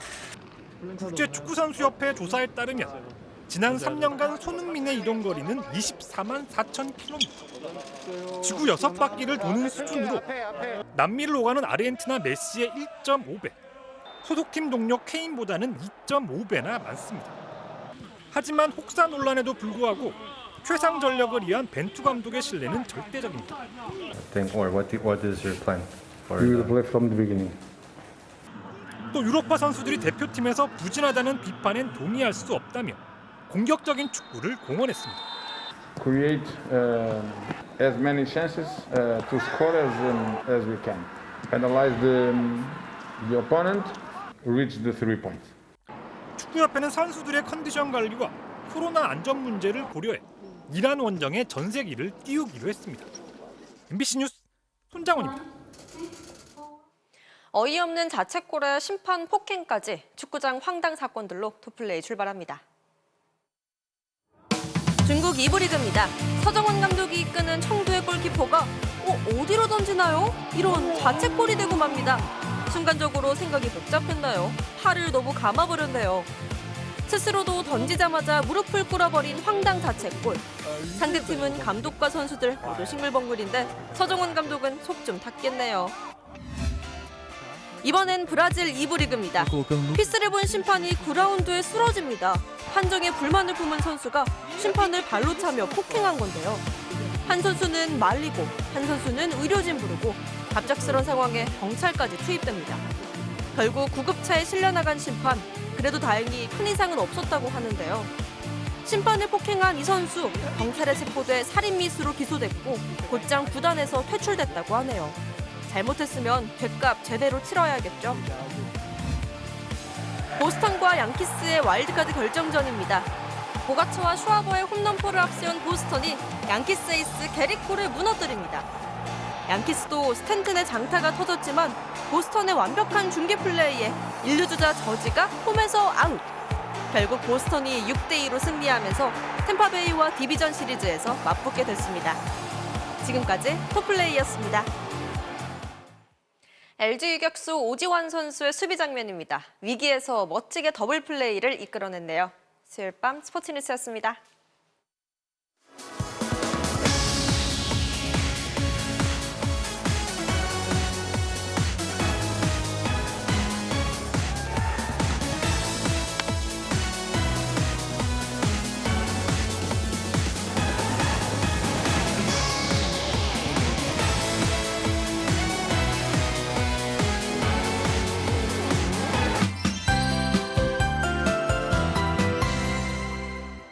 국제축구선수협회 조사에 따르면 지난 3년간 손흥민의 이동거리는 24만 4천 킬로미터. 지구 6바퀴를 도는 수준으로 남미를 오가는 아르헨티나 메시의 1.5배, 소속팀 동료 케인보다는 2.5배나 많습니다. 하지만 혹사 논란에도 불구하고 최상 전력을 위한 벤투 감독의 신뢰는 절대적입니다. What is your plan? We will play from the beginning. 또 유로파 선수들이 대표팀에서 부진하다는 비판엔 동의할 수 없다며 공격적인 축구를 공언했습니다. Create as many chances to score as we can. Penalize the opponent, reach the 3 points. 축구협회는 선수들의 컨디션 관리와 코로나 안전 문제를 고려해 이란 원정에 전세기를 띄우기로 했습니다. MBC 뉴스 손장훈입니다. 어이없는 자책골에 심판 폭행까지 축구장 황당 사건들로 투플레이 출발합니다. 중국 2부 리그입니다. 서정원 감독이 이끄는 청도의 골키퍼가 어디로 던지나요? 이런 자책골이 되고 맙니다. 순간적으로 생각이 복잡했나요? 팔을 너무 감아버렸네요. 스스로도 던지자마자 무릎을 꿇어버린 황당 자책골. 상대팀은 감독과 선수들 모두 싱글벙글인데 서정원 감독은 속 좀 탔겠네요. 이번엔 브라질 2부 리그입니다. 피스를 본 심판이 9라운드에 쓰러집니다. 판정에 불만을 품은 선수가 심판을 발로 차며 폭행한 건데요. 한 선수는 말리고 한 선수는 의료진 부르고 갑작스런 상황에 경찰까지 투입됩니다. 결국 구급차에 실려 나간 심판, 그래도 다행히 큰 이상은 없었다고 하는데요. 심판을 폭행한 이 선수, 경찰에 체포돼 살인미수로 기소됐고 곧장 구단에서 퇴출됐다고 하네요. 잘못했으면 죗값 제대로 치러야겠죠. 보스턴과 양키스의 와일드카드 결정전입니다. 보가처와 슈와버의 홈런포를 앞세운 보스턴이 양키스 에이스 게릭 콜을 무너뜨립니다. 양키스도 스탠튼의 장타가 터졌지만 보스턴의 완벽한 중계 플레이에 1루주자 저지가 홈에서 아웃. 결국 보스턴이 6대2로 승리하면서 템파베이와 디비전 시리즈에서 맞붙게 됐습니다. 지금까지 토플레이였습니다. LG 유격수 오지환 선수의 수비 장면입니다. 위기에서 멋지게 더블 플레이를 이끌어냈네요. 수요일 밤 스포츠뉴스였습니다.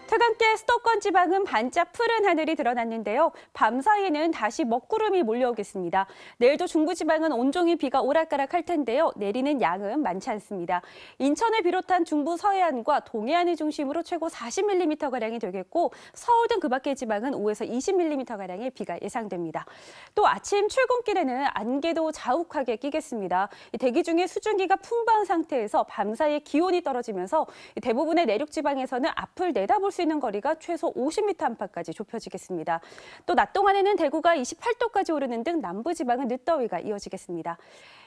퇴근길 수도권 지방은 반짝 푸른 하늘이 드러났는데요. 밤사이에는 다시 먹구름이 몰려오겠습니다. 내일도 중부지방은 온종일 비가 오락가락할 텐데요. 내리는 양은 많지 않습니다. 인천을 비롯한 중부 서해안과 동해안을 중심으로 최고 40mm가량이 되겠고 서울 등 그 밖의 지방은 5에서 20mm가량의 비가 예상됩니다. 또 아침 출근길에는 안개도 자욱하게 끼겠습니다. 대기 중에 수증기가 풍부한 상태에서 밤사이에 기온이 떨어지면서 대부분의 내륙 지방에서는 앞을 내다볼 수 있는 거리가 최소 50m 안팎까지 좁혀지겠습니다. 또 낮 동안에는 대구가 28도까지 오르는 등 남부지방은 늦더위가 이어지겠습니다.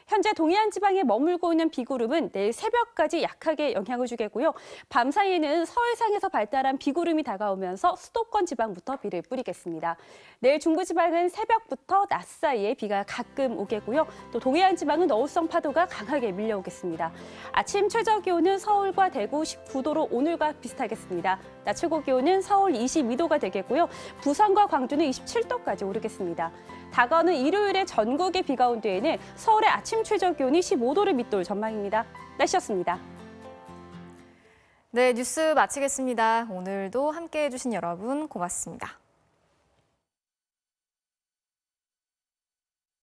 현재 동해안 지방에 머물고 있는 비구름은 내일 새벽까지 약하게 영향을 주겠고요. 밤 사이에는 서해상에서 발달한 비구름이 다가오면서 수도권 지방부터 비를 뿌리겠습니다. 내일 중부지방은 새벽부터 낮 사이에 비가 가끔 오겠고요. 또 동해안 지방은 어우성 파도가 강하게 밀려오겠습니다. 아침 최저 기온은 서울과 대구 19도로 오늘과 비슷하겠습니다. 낮 최고 기온은 서울 22도가 되겠고요. 부산과 광주는 27도까지 오르겠습니다. 다가오는 일요일에 전국에 비가 온 뒤에는 서울의 아침 최저 기온이 15도를 밑돌 전망입니다. 날씨였습니다. 네, 뉴스 마치겠습니다. 오늘도 함께해 주신 여러분 고맙습니다.